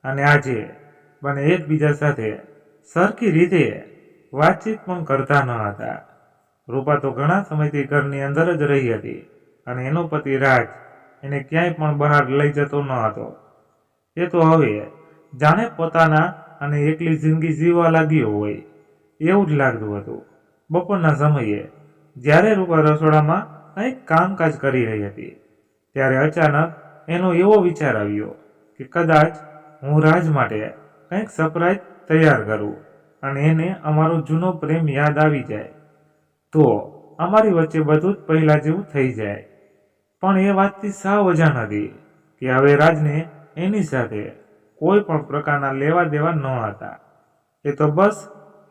A: અને આજે બંને એકબીજા સાથે સરખી રીતે વાતચીત પણ કરતા ન હતા. રૂપા તો ઘણા સમયથી ઘરની અંદર જ રહી હતી અને એનો પતિ રાજ એને ક્યાંય પણ બહાર લઈ જતો ન હતો. એ તો હવે જાણે પોતાના અને એકલી જિંદગી જીવવા લાગ્યો હોય એવું જ લાગતું હતું. બપોરના સમયે જ્યારે રૂપા રસોડામાં કંઈક કામકાજ કરી રહી હતી ત્યારે અચાનક એનો એવો વિચાર આવ્યો કે કદાચ હું રાજ માટે કંઈક સરપ્રાઈઝ તૈયાર કરું અને એને અમારો જૂનો પ્રેમ યાદ આવી જાય તો અમારી વચ્ચે બધું જ પહેલા જેવું થઈ જાય. પણ એ વાતથી સાવ અજાણ હતી કે હવે રાજને એની સાથે કોઈ પણ પ્રકારના લેવા દેવા ન હતા. એ તો બસ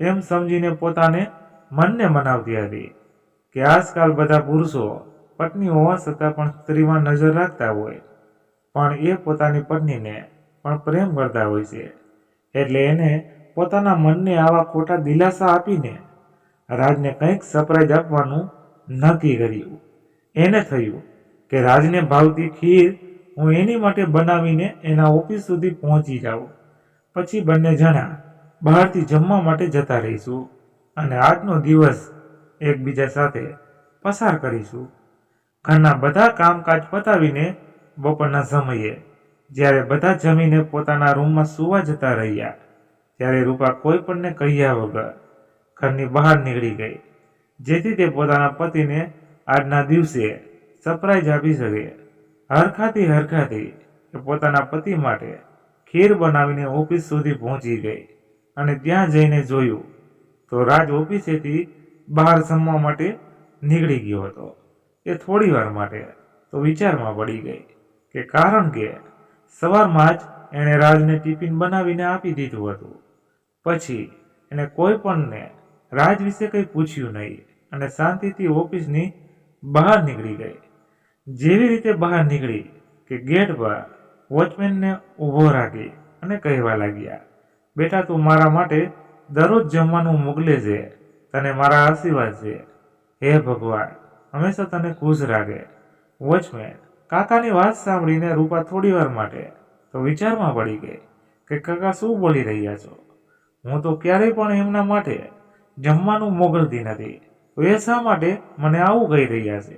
A: એમ સમજીને પોતાને મનને મનાવતી હતી કે આજકાલ બધા પુરુષો પત્ની હોવા છતાં પણ સ્ત્રીમાં નજર રાખતા હોય, પણ એ પોતાની પત્નીને પણ પ્રેમ કરતા હોય છે. એટલે એને પોતાના મનને આવા ખોટા દિલાસા આપીને રાજને કંઈક સરપ્રાઈઝ આપવાનું નક્કી કર્યું. એને થયું કે રાજને ભાવતી ખીર હું એની માટે બનાવીને એના ઓફિસ સુધી પહોંચી જાઉં. પછી બંને જણા બહારથી જમવા માટે જતા રહીશું અને આજનો દિવસ એકબીજા સાથે પસાર કરીશું. ઘરના બધા કામકાજ પતાવીને બપોરના સમયે જ્યારે બધા જમીને પોતાના રૂમમાં સૂવા જતા રહ્યા ત્યારે રૂપા કોઈ પણને કહ્યા વગર ઘરની બહાર નીકળી ગઈ, જેથી તે પોતાના પતિને આજના દિવસે સરપ્રાઈઝ આપી શકે. હરખાથી એ પોતાના પતિ માટે ખીર બનાવીને ઓફિસ સુધી પહોંચી ગઈ અને ત્યાં જઈને જોયું તો રાજ ઓફિસેથી બહાર જમવા માટે નીકળી ગયો હતો. એ થોડી વાર માટે તો વિચારમાં પડી ગઈ કે કારણ કે સવારમાં જ એણે રાજને ટિફિન બનાવીને આપી દીધું હતું. પછી એને કોઈ પણને રાજ વિશે કંઈ પૂછ્યું નહીં અને શાંતિથી ઓફિસની બહાર નીકળી ગઈ. જેવી રીતે બહાર નીકળી કે ગેટ પર વોચમેનને ઊભો રાખી અને કહેવા લાગ્યા, બેટા તું મારા માટે દરરોજ જમવાનું મોકલે છે, તને મારા આશીર્વાદ છે. હે ભગવાન હંમેશા તને ખુશ રાખે. વોચમેન કાકાની વાત સાંભળીને રૂપા થોડી વાર માટે તો વિચારમાં પડી ગઈ કે કાકા શું બોલી રહ્યા છો? હું તો ક્યારેય પણ એમના માટે જમવાનું મોકલતી નથી, તો એ શા માટે મને આવું કહી રહ્યા છે?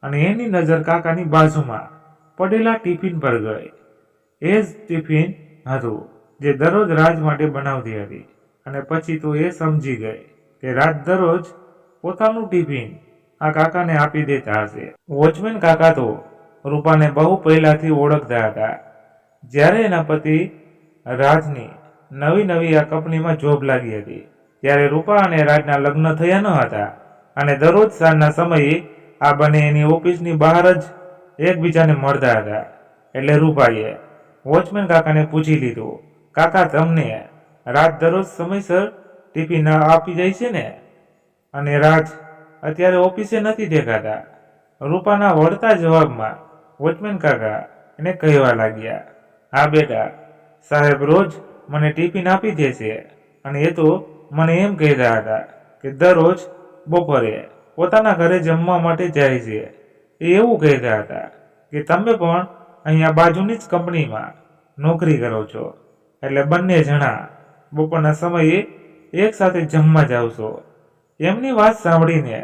A: અને એની નજર કાકાની બાજુમાં પડેલા ટિફિન પર ગઈ. એ જ ટિફિન હતું જે દરરોજ રાજ માટે બનાવતી હતી. અને પછી તો એ સમજી ગઈ કે રાજ દરરોજ પોતાનું ટિફિન આ કાકાને આપી દેતા હશે. વોચમેન કાકા તો રૂપાને બહુ પહેલાથી ઓળખતા હતા. જ્યારે એના પતિ રાજની નવી આ કંપનીમાં જોબ લાગી હતી ત્યારે રૂપા અને રાજના લગ્ન થયા ન હતા અને દરરોજ સાંજના સમયે આ બંને એની ઓફિસની બહાર જ એકબીજાને મળતા હતા. એટલે રૂપાએ વોચમેન કાકાને પૂછી લીધું, કાકા તમને રાજ દરરોજ સમયસર ટિફિન આપી જાય છે ને? અને રાજ અત્યારે ઓફિસે નથી દેખાતા. રૂપાના વળતા જવાબમાં વોચમેન કાકા એને કહેવા લાગ્યા, હા બેટા, સાહેબ રોજ મને ટિફિન આપી દે છે અને એ તો મને એમ કહેતા હતા કે દરરોજ બપોરે પોતાના ઘરે જમવા માટે જાય છે. એ એવું કહેતા હતા કે તમે પણ અહીંયા બાજુની જ કંપનીમાં નોકરી કરો છો, એટલે બંને જણા બપોરના સમયે એક સાથે જમવા જાવ છો. એમની વાત સાંભળીને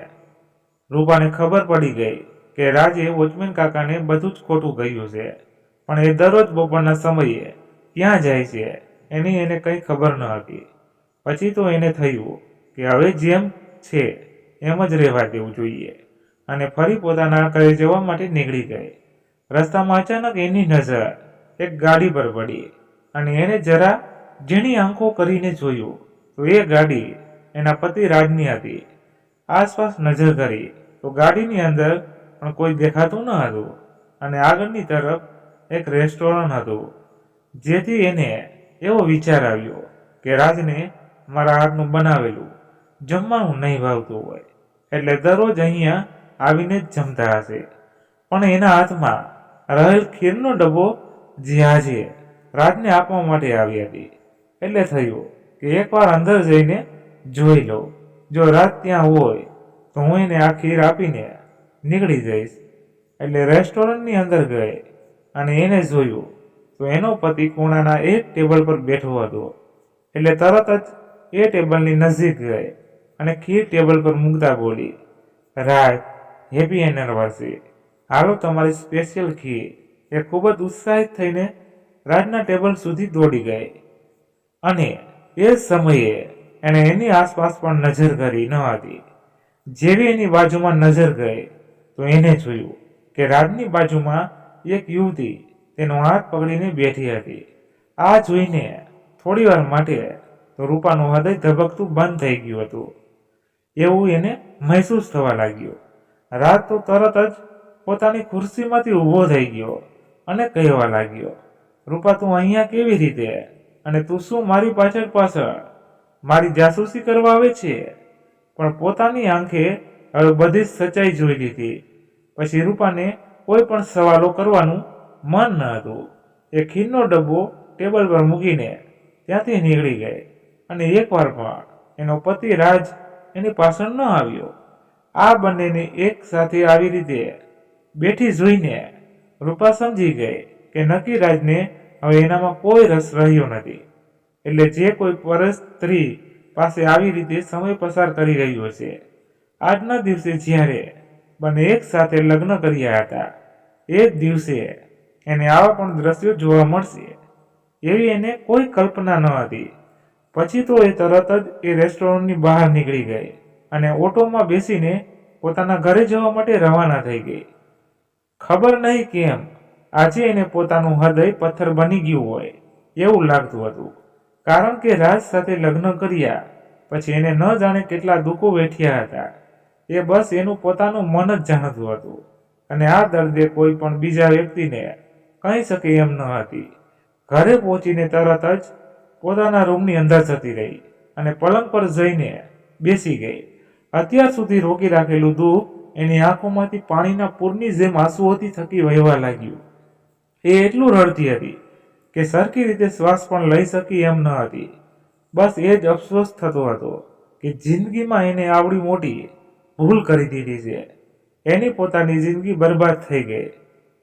A: રૂપાને ખબર પડી ગઈ કે રાજે વોચમેન કાકાને બધું જ ખોટું કહ્યું છે, પણ એ દરરોજ બપોરના સમયે ક્યાં જાય છે એની એને કંઈ ખબર ન હતી. પછી તો એને થયું કે હવે જેમ છે એમ જ રહેવા દેવું જોઈએ અને ફરી પોતાના ઘરે જવા માટે નીકળી ગઈ. રસ્તામાં અચાનક એની નજર એક ગાડી પર પડી અને એને જરા ઝીણી આંખો કરીને જોયું તો એ ગાડી એના પતિ રાજની હતી. આસપાસ નજર કરી તો ગાડીની અંદર પણ કોઈ દેખાતું ન હતું અને આગળની તરફ એક રેસ્ટોરન્ટ હતું. જેથી એને એવો વિચાર આવ્યો કે રાજને મારા હાથનું બનાવેલું જમવાનું નહીં ભાવતું હોય એટલે દરરોજ અહીંયા આવીને જ જમતા હશે. પણ એના હાથમાં રહેલ ખીરનો ડબ્બો જે આજે રાજને આપવા માટે આવી હતી એટલે થયું કે એકવાર અંદર જઈને જોઈ લો. જો રાજ ત્યાં હોય તો હું એને આ ખીર આપીને નીકળી જઈશ. એટલે રેસ્ટોરન્ટની અંદર ગઈ અને એને જોયું તો એનો પતિ ખૂણાના એક ટેબલ પર બેઠો હતો. એટલે તરત જ એ ટેબલની નજીક ગઈ અને ખીર ટેબલ પર મૂકતા બોલી, રાજ, હેપી એનિવર્સરી, હાલો તમારી સ્પેશિયલ ખીર. એ ખૂબ જ ઉત્સાહિત થઈને રાજના ટેબલ સુધી દોડી ગઈ અને એ જ સમયે એણે એની આસપાસ પણ નજર કરી ન હતી. જેવી એની બાજુમાં નજર ગઈ તો એને જોયું કે રાજની બાજુમાં એક યુવતી તેનો હાથ પકડીને બેઠી હતી. આ જોઈને થોડી વાર માટે તો રૂપાનું હૃદય ધબકતું બંધ થઈ ગયું હતું. એવું એને મહેસૂસ થવા લાગ્યું. રાજ તો તરત જ પોતાની ખુરશીમાંથી ઊભો થઈ ગયો અને કહેવા લાગ્યો, રૂપા, તું અહીંયા કેવી રીતે? અને તું શું મારી પાછળ પાછળ મારી જાસૂસી કરવા આવે છે? પણ પોતાની આંખે હવે બધી જ સચ્ચાઈ જોઈ લીધી પછી રૂપાને કોઈ પણ સવાલો કરવાનું મન ન હતું. એ ખીરનો ડબ્બો ટેબલ પર મૂકીને ત્યાંથી નીકળી ગઈ અને એકવાર પણ એનો પતિ રાજ એની પાછળ ન આવ્યો. આ બંનેને એક સાથે આવી રીતે બેઠી જોઈને રૂપા સમજી ગઈ કે નક્કી રાજને હવે એનામાં કોઈ રસ રહ્યો નથી. એટલે જે કોઈ પરસ સ્ત્રી પાસે આવી રીતે સમય પસાર કરી રહ્યો છે. આજના દિવસે જ્યારે બંને એક સાથે લગ્ન કર્યા હતા એ જ દિવસે એને આવા પણ દ્રશ્યો જોવા મળશે એવી એને કોઈ કલ્પના ન હતી. પછી તો એ તરત જ એ રેસ્ટોરન્ટની બહાર નીકળી ગઈ અને ઓટોમાં બેસીને પોતાના ઘરે જવા માટે રવાના થઈ ગઈ. ખબર નહીં કેમ આજે એને પોતાનું હૃદય પથ્થર બની ગયું હોય એવું લાગતું હતું. કારણ કે રાજ સાથે લગ્ન કર્યા પછી એને ન જાણે કેટલા દુઃખો વેઠ્યા હતા. એ બસ એનું પોતાનું મન જ જાણતું હતું અને આ દર્દે કોઈ પણ બીજા વ્યક્તિને કહી શકે એમ ન હતી. ઘરે પહોંચીને તરત જ પોતાના રૂમની અંદર જતી રહી અને પલંગ પર જઈને બેસી ગઈ. અત્યાર સુધી રોકી રાખેલું દુઃખ એની આંખોમાંથી પાણીના પૂરની જેમ આંસુઓથી થકી વહેવા લાગ્યું. એ એટલું રડતી હતી કે સરખી રીતે શ્વાસ પણ લઈ શકી એમ ન હતી. બસ એ જ અફસોસ થતો હતો કે જિંદગીમાં એને આવડી મોટી ભૂલ કરી દીધી છે. એની પોતાની જિંદગી બરબાદ થઈ ગઈ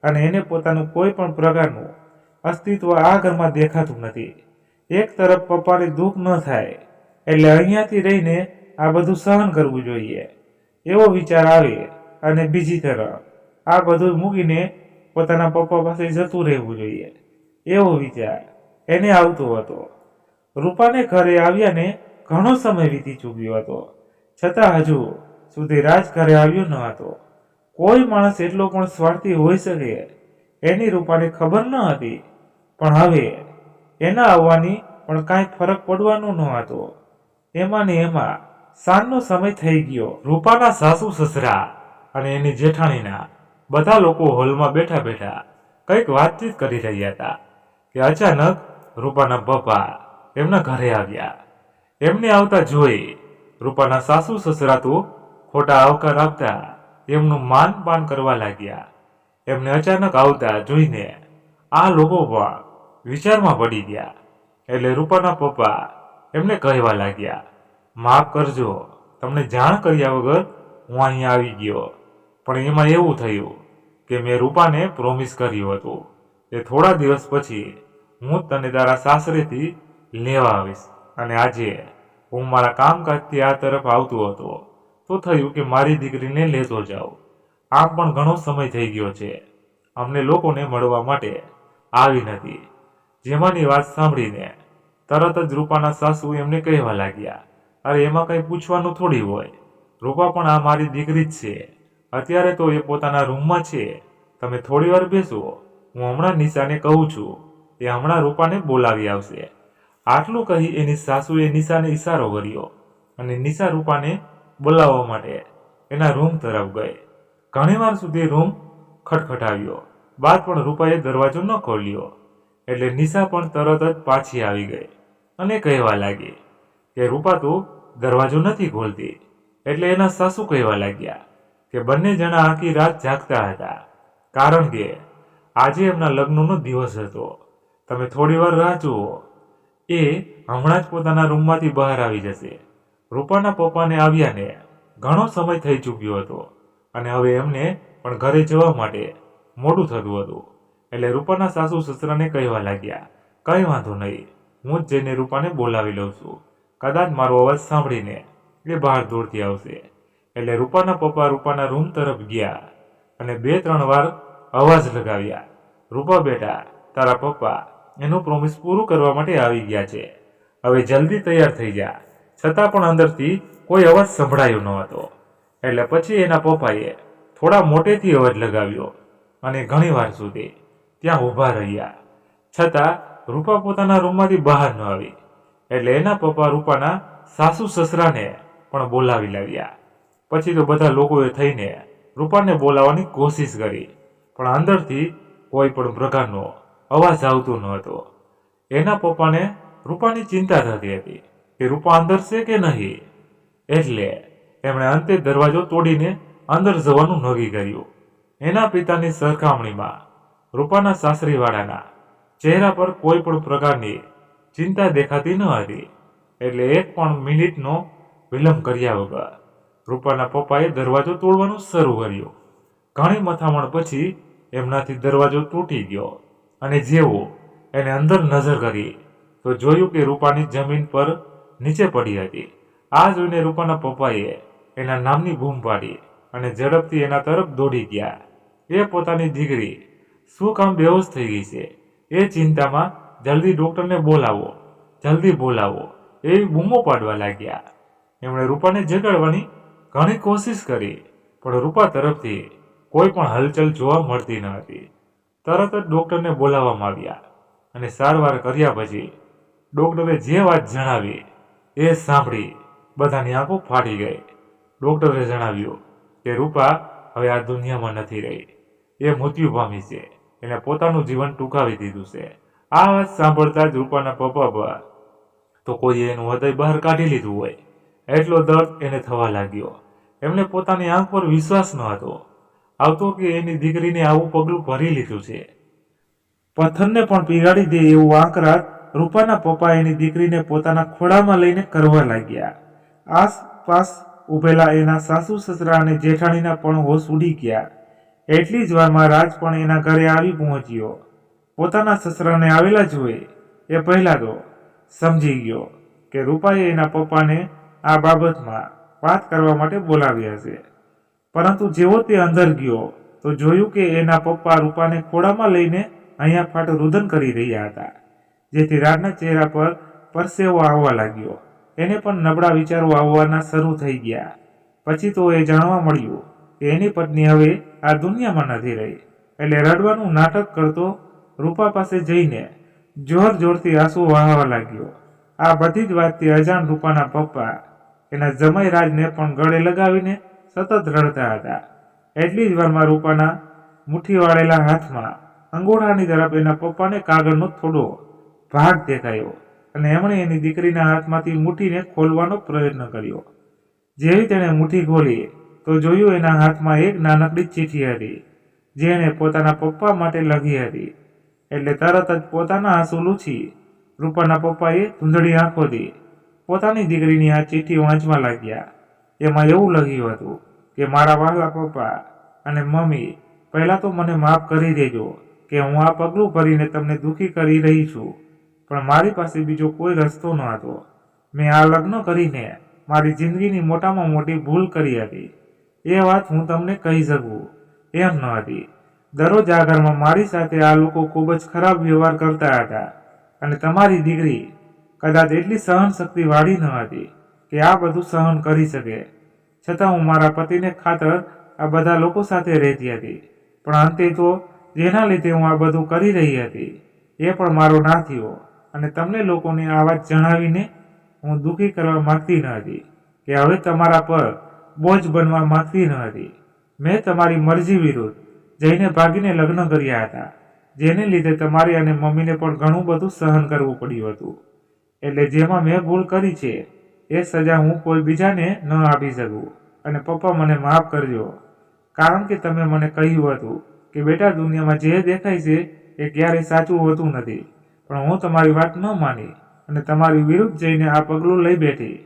A: અને એને પોતાનું કોઈ પણ પ્રકારનું અસ્તિત્વ આ ઘરમાં દેખાતું નથી. એક તરફ પપ્પાને દુઃખ ન થાય એટલે અહીંયાથી રહીને આ બધું સહન કરવું જોઈએ એવો વિચાર આવે અને બીજી તરફ આ બધું મૂકીને પોતાના પપ્પા પાસે જતું રહેવું જોઈએ એવો વિચાર એને આવતો હતો. રૂપાને ઘરે આવ્યાને ઘણો સમય વીતી ચૂક્યો હતો છતાં હજુ સુધી રાજ ઘરે આવ્યો ન હતો. કોઈ માણસ એટલો પણ સ્વાર્થી હોઈ શકે એની રૂપાને ખબર ન હતી. પણ હવે એના આવવાની પણ કાંઈ ફરક પડવાનો ન હતો. એમાં ને એમાં સાંજનો સમય થઈ ગયો. રૂપાના સાસુ સસરા અને એની જેઠાણીના બધા લોકો હોલમાં બેઠા બેઠા કંઈક વાતચીત કરી રહ્યા હતા કે અચાનક રૂપાના પપ્પા એમના ઘરે આવ્યા. એમને આવતા જોઈ રૂપાના સાસુ સસરા તો ખોટા આવકાર આપતા એમનું માન પાન કરવા લાગ્યા. એમને અચાનક આવતા જોઈને આ લોકો પણ વિચારમાં પડી ગયા. એટલે રૂપાના પપ્પા એમને કહેવા લાગ્યા, માફ કરજો, તમને જાણ કર્યા વગર હું અહીંયા આવી ગયો. પણ એમાં એવું થયું કે મેં રૂપાને પ્રોમિસ કર્યું હતું કે થોડા દિવસ પછી હું તને તારા સાસરેથી લેવા આવીશ. અને આજે હું મારા કામકાજથી આ તરફ આવતો હતો તો થયું કે મારી દીકરીને લેતો જાઉં. આમ પણ ઘણો સમય થઈ ગયો છે, અમને લોકોને મળવા માટે આવી નથી. જેમાંની વાત સાંભળીને તરત જ રૂપાના સાસુ એમને કહેવા લાગ્યા, અરે એમાં કંઈ પૂછવાનું થોડી હોય, રૂપા પણ આ મારી દીકરી જ છે. અત્યારે તો એ પોતાના રૂમમાં છે, તમે થોડી વાર બેસો, હું હમણાં નિશાને કહું છું, એ હમણાં રૂપાને બોલાવી આવશે. આટલું કહી એની સાસુએ નિશાને ઈશારો કર્યો અને નિશા રૂપાને બોલાવવા માટે એના રૂમ તરફ ગઈ. ઘણીવાર સુધી રૂમ ખટખટાવ્યો બાદ પણ રૂપાએ દરવાજો ન ખોલ્યો. એટલે નિશા પણ તરત જ પાછી આવી ગઈ અને કહેવા લાગી કે રૂપા તો દરવાજો નથી ખોલતી. એટલે એના સાસુ કહેવા લાગ્યા કે બંને જણા આખી રાત જાગતા હતા, કારણ કે આજે એમના લગ્નનો દિવસ હતો. તમે થોડી વાર રાહ જુઓ, એ હમણાં જ પોતાના રૂમમાંથી બહાર આવી જશે. રૂપાના પપ્પાને આવ્યાને ઘણો સમય થઈ ચૂક્યો હતો અને હવે એમને પણ ઘરે જવા માટે મોડું થતું હતું. એટલે રૂપાના સાસુ સસરાને કહેવા લાગ્યા, કંઈ વાંધો નહીં, હું જ જઈને રૂપાને બોલાવી લઉં છું. કદાચ મારો અવાજ સાંભળીને એ બહાર દોડતી આવશે. એટલે રૂપાના પપ્પા રૂપાના રૂમ તરફ ગયા અને 2-3 વાર અવાજ લગાવ્યા. રૂપા બેટા, તારા પપ્પા એનું પ્રોમિસ પૂરું કરવા માટે આવી ગયા છે, હવે જલ્દી તૈયાર થઈ જા. છતાં પણ અંદરથી કોઈ અવાજ સંભળાયો ન હતો. એટલે પછી એના પપ્પાએ થોડા મોટેથી અવાજ લગાવ્યો અને ઘણી વાર સુધી ત્યાં ઊભા રહ્યા. છતાં રૂપા પોતાના રૂમમાંથી બહાર ન આવી. એટલે એના પપ્પા રૂપાના સાસુ સસરાને પણ બોલાવી લાવ્યા. પછી તો બધા લોકોએ થઈને રૂપાને બોલાવવાની કોશિશ કરી, પણ અંદરથી કોઈ પણ પ્રકારનો અવાજ આવતો ન હતો. એના પપ્પાને રૂપાની ચિંતા થતી હતી કે રૂપા અંદર છે કે નહીં. એટલે એમણે અંતે દરવાજો તોડીને અંદર જવાનું નક્કી કર્યું. એના પિતાની સરખામણીમાં રૂપાના સાસરીવાળાના ચહેરા પર કોઈ પણ પ્રકારની ચિંતા દેખાતી ન હતી. એટલે 1 પણ મિનિટનો વિલંબ કર્યા વગર રૂપાના પપ્પાએ દરવાજો તોડવાનું શરૂ કર્યું. ઘણી મથામણ પછી એમનાથી દરવાજો તૂટી ગયો અને જેવો એને અંદર નજર કરી તો જોયું કે રૂપાની જમીન પર નીચે પડી હતી. આ જોઈને રૂપાના પપ્પાએ એના નામની બૂમ પાડી અને ઝડપથી એના તરફ દોડી ગયા. એ પોતાની દીકરી શું કામ બેહોશ થઈ ગઈ છે એ ચિંતામાં જલ્દી ડોક્ટરને બોલાવો, જલ્દી બોલાવો એવી બૂમો પાડવા લાગ્યા. એમણે રૂપાને જગાડવાની ઘણી કોશિશ કરી, પણ રૂપા તરફથી કોઈ પણ હલચલ જોવા મળતી ન હતી. તરત જ ડોક્ટરને બોલાવવામાં આવ્યા અને સારવાર કર્યા પછી ડોક્ટરે જે વાત જણાવી એ સાંભળી બધાની આંખો ફાટી ગઈ. ડોક્ટરે જણાવ્યું કે રૂપા હવે આ દુનિયામાં નથી રહી, એ મૃત્યુ પામી છે, એને પોતાનું જીવન ટૂંકાવી દીધું છે. આ વાત સાંભળતા જ રૂપાના પપ્પા પર તો કોઈએ એનું હૃદય બહાર કાઢી લીધું હોય એટલો દર્દ એને થવા લાગ્યો. એમને પોતાની આંખ પર વિશ્વાસ ન હતો આવતો કે એની દીકરીને આવું પગલું ભરી લીધું છે. પથ્થરને પણ પીગાડી દે એવું આંકરાત રૂપાના પપ્પા એની દીકરીને પોતાના ખોળામાં લઈને કરવા લાગ્યા. આસપાસ ઉભેલા એના સાસુ સસરા અને જેઠાણીના પણ હોશ ઉડી ગયા. એટલી જ વારમાં રાજ પણ એના ઘરે આવી પહોંચ્યો. પોતાના સસરાને આવેલા જોઈ એ પહેલા તો સમજી ગયો કે રૂપાએ એના પપ્પાને આ બાબતમાં વાત કરવા માટે બોલાવ્યા છે. પરંતુ જેવો તે અંદર ગયો તો જોયું કે એના પપ્પા રૂપાને ખોળામાં લઈને અહીંયા ફાટ રુદન કરી રહ્યા હતા, જેથી રાજના ચહેરા પર પરસેવો આવવા લાગ્યો. એને પણ નબળા વિચારો આવવાના શરૂ થઈ ગયા. પછી તો એ જાણવા મળ્યું કે એની પત્ની હવે આ દુનિયામાં નથી રહી. એટલે રડવાનું નાટક કરતો રૂપા પાસે જઈને જોર જોરથી આંસુ વહાવા લાગ્યો. આ બધી જ વાતથી અજાણ રૂપાના પપ્પા એના જમાઈ રાજને પણ ગળે લગાવીને સતત રડતા હતા. એટલી જ વારમાં રૂપાના મુઠ્ઠી વાળેલા હાથમાં અંગૂઠાની તરફ એના પપ્પાને કાગળનો થોડો ભાગ દેખાયો અને એમણે એની દીકરીના હાથમાંથી મુઠ્ઠીને ખોલવાનો પ્રયત્ન કર્યો. જેવી તેણે મુઠ્ઠી ખોલી તો જોયું એના હાથમાં એક નાનકડી ચિઠ્ઠી હતી જે એણે પોતાના પપ્પા માટે લખી હતી. એટલે તરત જ પોતાના આંસુ લૂછી રૂપાના પપ્પાએ ધૂંધળી આંખોથી પોતાની દીકરીની આ ચિઠ્ઠી વાંચવા લાગ્યા. એમાં એવું લખ્યું હતું કે મારા વહાલા પપ્પા અને મમ્મી, પહેલાં તો મને માફ કરી દેજો કે હું આ પગલું ભરીને તમને દુઃખી કરી રહી છું, પણ મારી પાસે બીજો કોઈ રસ્તો ન હતો. મેં આ લગ્ન કરીને મારી જિંદગીની મોટામાં મોટી ભૂલ કરી હતી. એ વાત હું તમને કહી શકું એમ ન હતી. દરરોજ આ ઘરમાં મારી સાથે આ લોકો ખૂબ જ ખરાબ વ્યવહાર કરતા હતા અને તમારી દીકરી કદાચ એટલી સહન શક્તિ વાળી ન હતી કે આ બધું સહન કરી શકે. છતાં હું મારા પતિને ખાતર આ બધા લોકો સાથે રહેતી હતી, પણ અંતે તો જેના લીધે હું આ બધું કરી રહી હતી એ પણ મારો ના થયો અને તમને લોકોને આ વાત જણાવીને હું દુઃખી કરવા માંગતી ન હતી કે હવે તમારા પર બોજ બનવા માંગતી ન હતી. મેં તમારી મરજી વિરુદ્ધ જઈને ભાગીને લગ્ન કર્યા હતા, જેને લીધે તમારી અને મમ્મીને પણ ઘણું બધું સહન કરવું પડ્યું હતું. એટલે જેમાં મેં ભૂલ કરી છે એ સજા હું કોઈ બીજાને ન આપી શકું. અને પપ્પા, મને માફ કરજો, કારણ કે તમે મને કહ્યું હતું કે બેટા, દુનિયામાં જે દેખાય છે એ ક્યારેય સાચું હોતું નથી. પણ હું તમારી વાત ન માની અને તમારી વિરુદ્ધ જઈને આ પગલું લઈ બેઠી.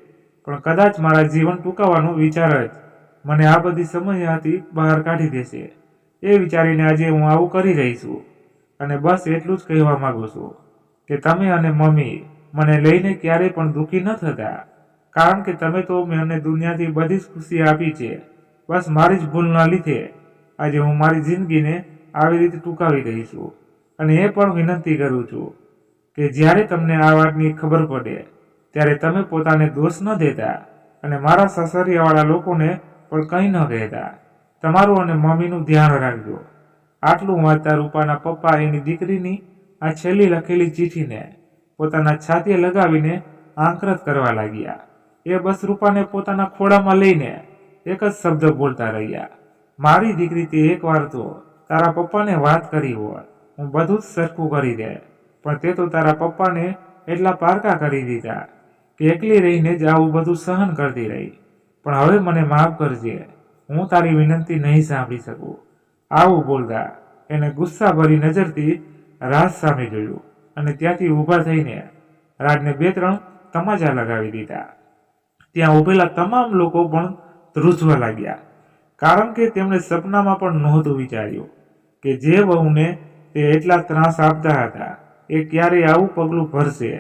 A: પણ કદાચ મારા જીવન ટૂંકાવાનો વિચાર જ મને આ બધી સમસ્યાથી બહાર કાઢી દેશે. એ વિચારીને આજે હું આવું કરી રહી છું. અને બસ એટલું જ કહેવા માંગુ છું કે તમે અને મમ્મી મને લઈને ક્યારેય પણ દુઃખી ન થતા, કારણ કે તમે તો મને દુનિયાથી બધી જ ખુશી આપી છે. બસ મારી જ ભૂલના લીધે આજે હું મારી જિંદગીને આવી રીતે ટૂંકાવી રહી છું. અને એ પણ વિનંતી કરું છું કે જ્યારે તમને આ વાતની ખબર પડે ત્યારે તમે પોતાને દોષ ન દેતા અને મારા સાસરિયાવાળા લોકોને પણ કંઈ ન કહેતા. તમારું અને મમ્મીનું ધ્યાન રાખજો. આટલું વાંચતા રૂપાના પપ્પા એની દીકરીની આ છેલ્લી લખેલી ચિઠ્ઠીને પોતાના છાતીએ લગાવીને આંક્રત કરવા લાગ્યા. એ બસ રૂપાને પોતાના ખોળામાં લઈને એક જ શબ્દ બોલતા રહ્યા, મારી દીકરી, તે એકવાર તો તારા પપ્પાને વાત કરી હોત, હું બધું જ સરખું કરી દે, પણ તે તો તારા પપ્પાને એટલા પારકા કરી દીધા કે એકલી રહીને જ આવું બધું સહન કરતી રહી. પણ હવે મને માફ કરજે, હું તારી વિનંતી નહીં સાંભળી શકું. આવું બોલતા એને ગુસ્સાભરી નજરથી રાજ સામે જોયું અને ત્યાંથી ઊભા થઈને રાજને 2-3 તમાચા લગાવી દીધા. ત્યાં ઉભેલા તમામ લોકો પણ ધ્રુજવા લાગ્યા, કારણ કે તેમણે સપનામાં પણ નહોતું વિચાર્યું કે જે વહુને તે એટલા ત્રાસ આપતા હતા એ ક્યારેય આવું પગલું ભરશે.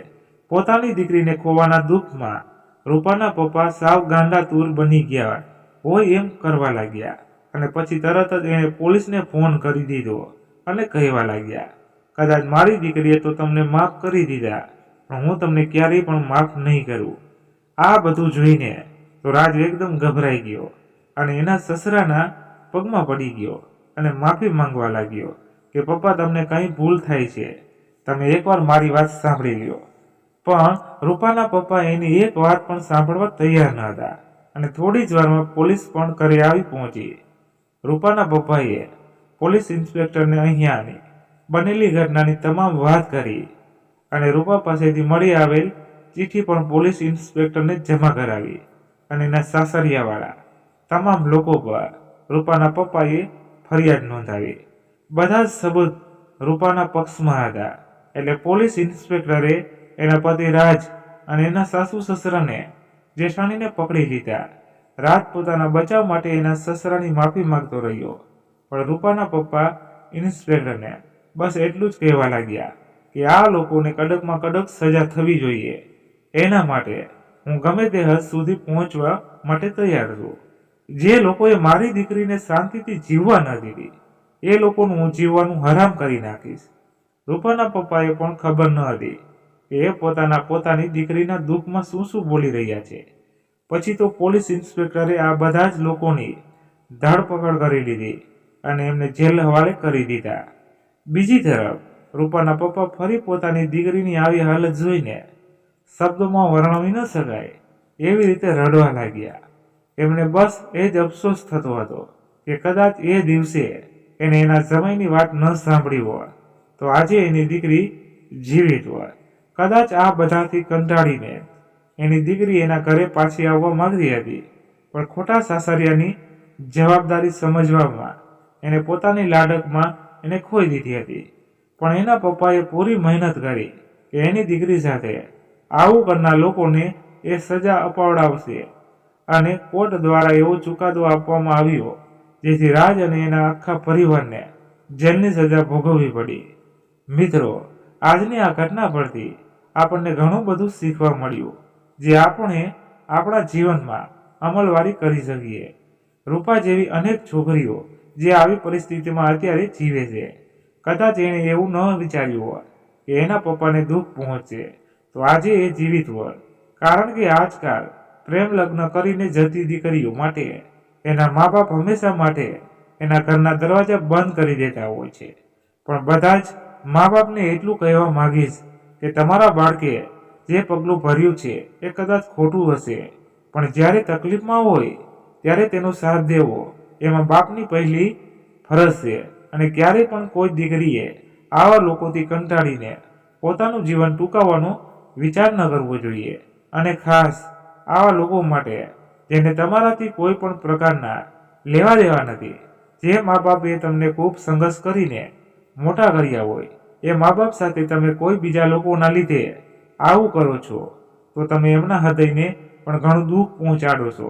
A: પોતાની દીકરીને ખોવાના દુઃખમાં રૂપાના પપ્પા સાવ ગાંડા તૂર બની ગયા હોય એમ કરવા લાગ્યા અને પછી તરત જ એણે પોલીસને ફોન કરી દીધો અને કહેવા લાગ્યા, કદાચ મારી દીકરીએ તો તમને માફ કરી દીધા, પણ હું તમને ક્યારેય પણ માફ નહીં કરું. આ બધું જોઈને તો રાજ એકદમ ગભરાઈ ગયો અને એના સસરાના પગમાં પડી ગયો અને માફી માંગવા લાગ્યો કે પપ્પા, તમને કંઈ ભૂલ થાય છે, તમે એકવાર મારી વાત સાંભળી લ્યો. પણ રૂપાના પપ્પા એની એક વાત પણ સાંભળવા તૈયાર ન હતા અને થોડી જ વારમાં પોલીસ પણ ઘરે આવી પહોંચી. રૂપાના પપ્પાએ પોલીસ ઇન્સ્પેક્ટરને અહીંયાની બનેલી ઘટનાની તમામ વાત કરી અને રૂપા પાસેથી મળી આવેલ ચિઠ્ઠી પણ પોલીસ ઇન્સ્પેક્ટરને જમા કરાવી અને એના સાસરિયાવાળા તમામ લોકો પર રૂપાના પપ્પાએ ફરિયાદ નોંધાવી. બધા જ સબૂત રૂપાના પક્ષમાં હતા, એટલે પોલીસ ઇન્સ્પેક્ટરે એના પતિ રાજ અને એના સાસુ સસરાને જેઠાણીને પકડી લીધા. રાજ પોતાના બચાવ માટે એના સસરાની માફી માંગતો રહ્યો, પણ રૂપાના પપ્પા ઇન્સ્પેક્ટરને બસ એટલું જ કહેવા લાગ્યા કે આ લોકોને કડકમાં કડક સજા થવી જોઈએ. એના માટે હું ગમે તે હદ સુધી પહોંચવા માટે તૈયાર છું. જે લોકોએ મારી દીકરીને શાંતિથી જીવવા ન દીધી એ લોકોનું હું જીવવાનું હરામ કરી નાખીશ. રૂપાના પપ્પાએ પણ ખબર ન હતી કે એ પોતાની દીકરીના દુઃખમાં શું શું બોલી રહ્યા છે. પછી તો પોલીસ ઇન્સ્પેક્ટરે આ બધા જ લોકોની ધરપકડ કરી લીધી અને એમને જેલ હવાલે કરી દીધા. બીજી તરફ રૂપાના પપ્પા ફરી પોતાની દીકરીની આવી હાલત જોઈને શબ્દોમાં વર્ણવી ન શકાય એવી રીતે રડવા લાગ્યા. એમને બસ એ જ અફસોસ થતો હતો કે કદાચ એ દિવસે એને એના જમાઈની વાત ન સાંભળી હોત તો આજે એની દીકરી જીવિત હોત. કદાચ આ બધાથી કંટાળીને એની દીકરી એના ઘરે પાછી આવવા માંગતી હતી, પણ ખોટા સાસરિયાની જવાબદારી સમજવામાં એને પોતાની લાડકમાં એને ખોઈ દીધી હતી. પણ એના પપ્પાએ પૂરી મહેનત કરી કે એની દીકરી સાથે આવું કરનાર લોકોને એ સજા અપાવડાવશે અને કોર્ટ દ્વારા એવો ચુકાદો આપવામાં આવ્યો જેથી રાજ અને એના આખા પરિવારને જેલની સજા ભોગવવી પડી. મિત્રો, આજની આ ઘટના પરથી આપણને ઘણું બધું શીખવા મળ્યું જે આપણે આપણા જીવનમાં અમલવારી કરી શકીએ. રૂપા જેવી અનેક છોકરીઓ જે આવી પરિસ્થિતિમાં અત્યારે જીવે છે, કદાચ એણે એવું ન વિચાર્યું હોત કે એના પપ્પાને દુઃખ પહોંચશે તો આજે એ જીવિત હોત. કારણ કે આજકાલ પ્રેમ લગ્ન કરીને જતી દીકરીઓ માટે એના મા બાપ હંમેશા માટે એના ઘરના દરવાજા બંધ કરી દેતા હોય છે. પણ બધા જ મા બાપને એટલું કહેવા માંગીશ કે તમારા બાળકે જે પગલું ભર્યું છે એ કદાચ ખોટું હશે, પણ જ્યારે તકલીફમાં હોય ત્યારે તેનો સાથ દેવો એમાં બાપની પહેલી ફરજ છે. અને ક્યારેય પણ કોઈ દીકરીએ આવા લોકોથી કંટાળીને પોતાનું જીવન ટૂંકાવવાનો વિચાર ન કરવો જોઈએ. અને ખાસ આવા લોકો માટે જેને તમારાથી કોઈ પણ પ્રકારના લેવા દેવા નથી, જે મા બાપે તમને ખૂબ સંઘર્ષ કરીને મોટા કર્યા હોય, એ મા બાપ સાથે તમે કોઈ બીજા લોકોના લીધે આવું કરો છો તો તમે એમના હૃદયને પણ ઘણું દુઃખ પહોંચાડો છો.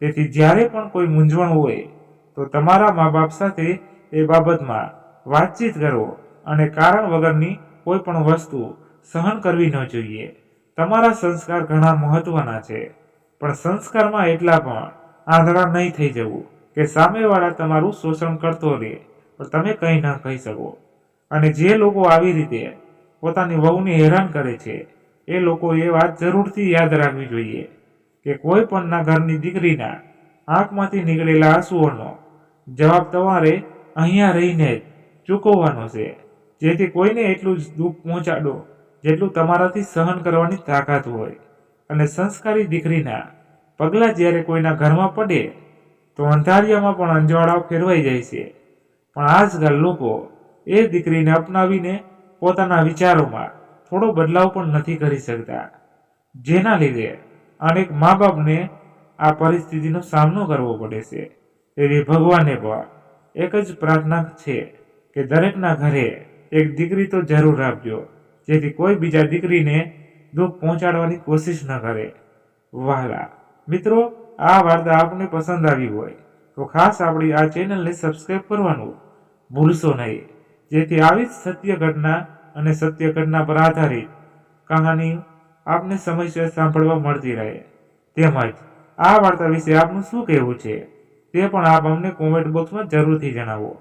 A: તેથી જ્યારે પણ કોઈ મૂંઝવણ હોય તો તમારા મા બાપ સાથે એ બાબતમાં વાતચીત કરો અને કારણ વગરની કોઈ પણ વસ્તુ સહન કરવી ન જોઈએ. તમારા સંસ્કાર ઘણા મહત્વના છે, પણ સંસ્કારમાં એટલા પણ આંધળા નહીં થઈ જવું કે સામેવાળા તમારું શોષણ કરતો રહે પણ તમે કંઈ ન કહી શકો. અને જે લોકો આવી રીતે પોતાની વહુને હેરાન કરે છે એ લોકો એ વાત જરૂરથી યાદ રાખવી જોઈએ કે કોઈ પણના ઘરની દીકરીના આંખમાંથી નીકળેલા આંસુઓનો જવાબ તમારે અહીંયા રહીને જ ચૂકવવાનો છે. જેથી કોઈને એટલું જ દુઃખ પહોંચાડો જેટલું તમારાથી સહન કરવાની તાકાત હોય. અને સંસ્કારી દીકરીના પગલાં જ્યારે કોઈના ઘરમાં પડે તો અંધારિયામાં પણ અંજવાળાઓ ફેરવાઈ જાય છે. પણ આજકાલ લોકો એ દીકરીને અપનાવીને પોતાના વિચારોમાં થોડો બદલાવ પણ નથી કરી શકતા, જેના લીધે અનેક મા બાપને આ પરિસ્થિતિનો સામનો કરવો પડે છે. તેથી ભગવાને પણ એક જ પ્રાર્થના છે કે દરેકના ઘરે એક દીકરી તો જરૂર આપજો, જેથી કોઈ બીજા દીકરીને દુઃખ પહોંચાડવાની કોશિશ ન કરે. વહાલા મિત્રો, આ વાર્તા આપને પસંદ આવી હોય તો ખાસ આપણી આ ચેનલને સબસ્ક્રાઈબ કરવાનું ભૂલશો નહીં, જેથી આવી જ સત્ય ઘટના અને સત્ય ઘટના પર આધારિત કહાની આપને સમયસર સાંભળવા મળતી રહે. તેમજ આ વાર્તા વિશે આપનું શું કહેવું છે તે પણ આપ અમને કોમેન્ટ બોક્સમાં જરૂરથી જણાવો.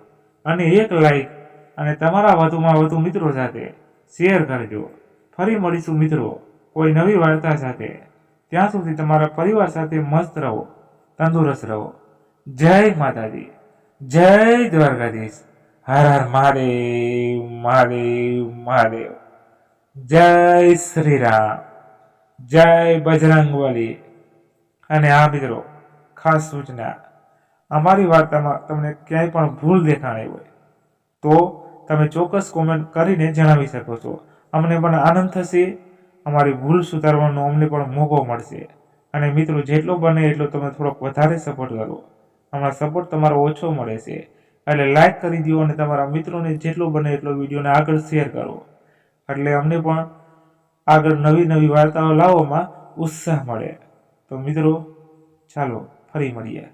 A: અને એક લાઈક અને તમારા વધુમાં વધુ મિત્રો સાથે શેર કરજો. ફરી મળીશું મિત્રો કોઈ નવી વાર્તા સાથે. ત્યાં સુધી તમારા પરિવાર સાથે મસ્ત રહો, તંદુરસ્ત રહો. જય માતાજી, જય દ્વારકાધીશ. હર હર મહાદેવ, મહાદેવ, મહાદેવ. જય શ્રી રામ, જય બજરંગબલી. અને આ મિત્રો ખાસ સૂચના, અમારી વાર્તામાં તમને ક્યાંય પણ ભૂલ દેખાણી હોય તો તમે ચોક્કસ કોમેન્ટ કરીને જણાવી શકો છો. અમને પણ આનંદ થશે, અમારી ભૂલ સુધારવાનો અમને પણ મોકો મળશે. અને મિત્રો જેટલો બને એટલો તમે થોડોક વધારે સપોર્ટ કરો. હમણાં સપોર્ટ તમારો ઓછો મળે છે એટલે લાઈક કરી દો અને તમારા મિત્રોને જેટલો બને એટલો વિડીયોને આગળ શેર કરો, એટલે અમને પણ આગળ નવી નવી વાર્તાઓ લાવવામાં ઉત્સાહ મળે. તો મિત્રો ચાલો ફરી મળીએ.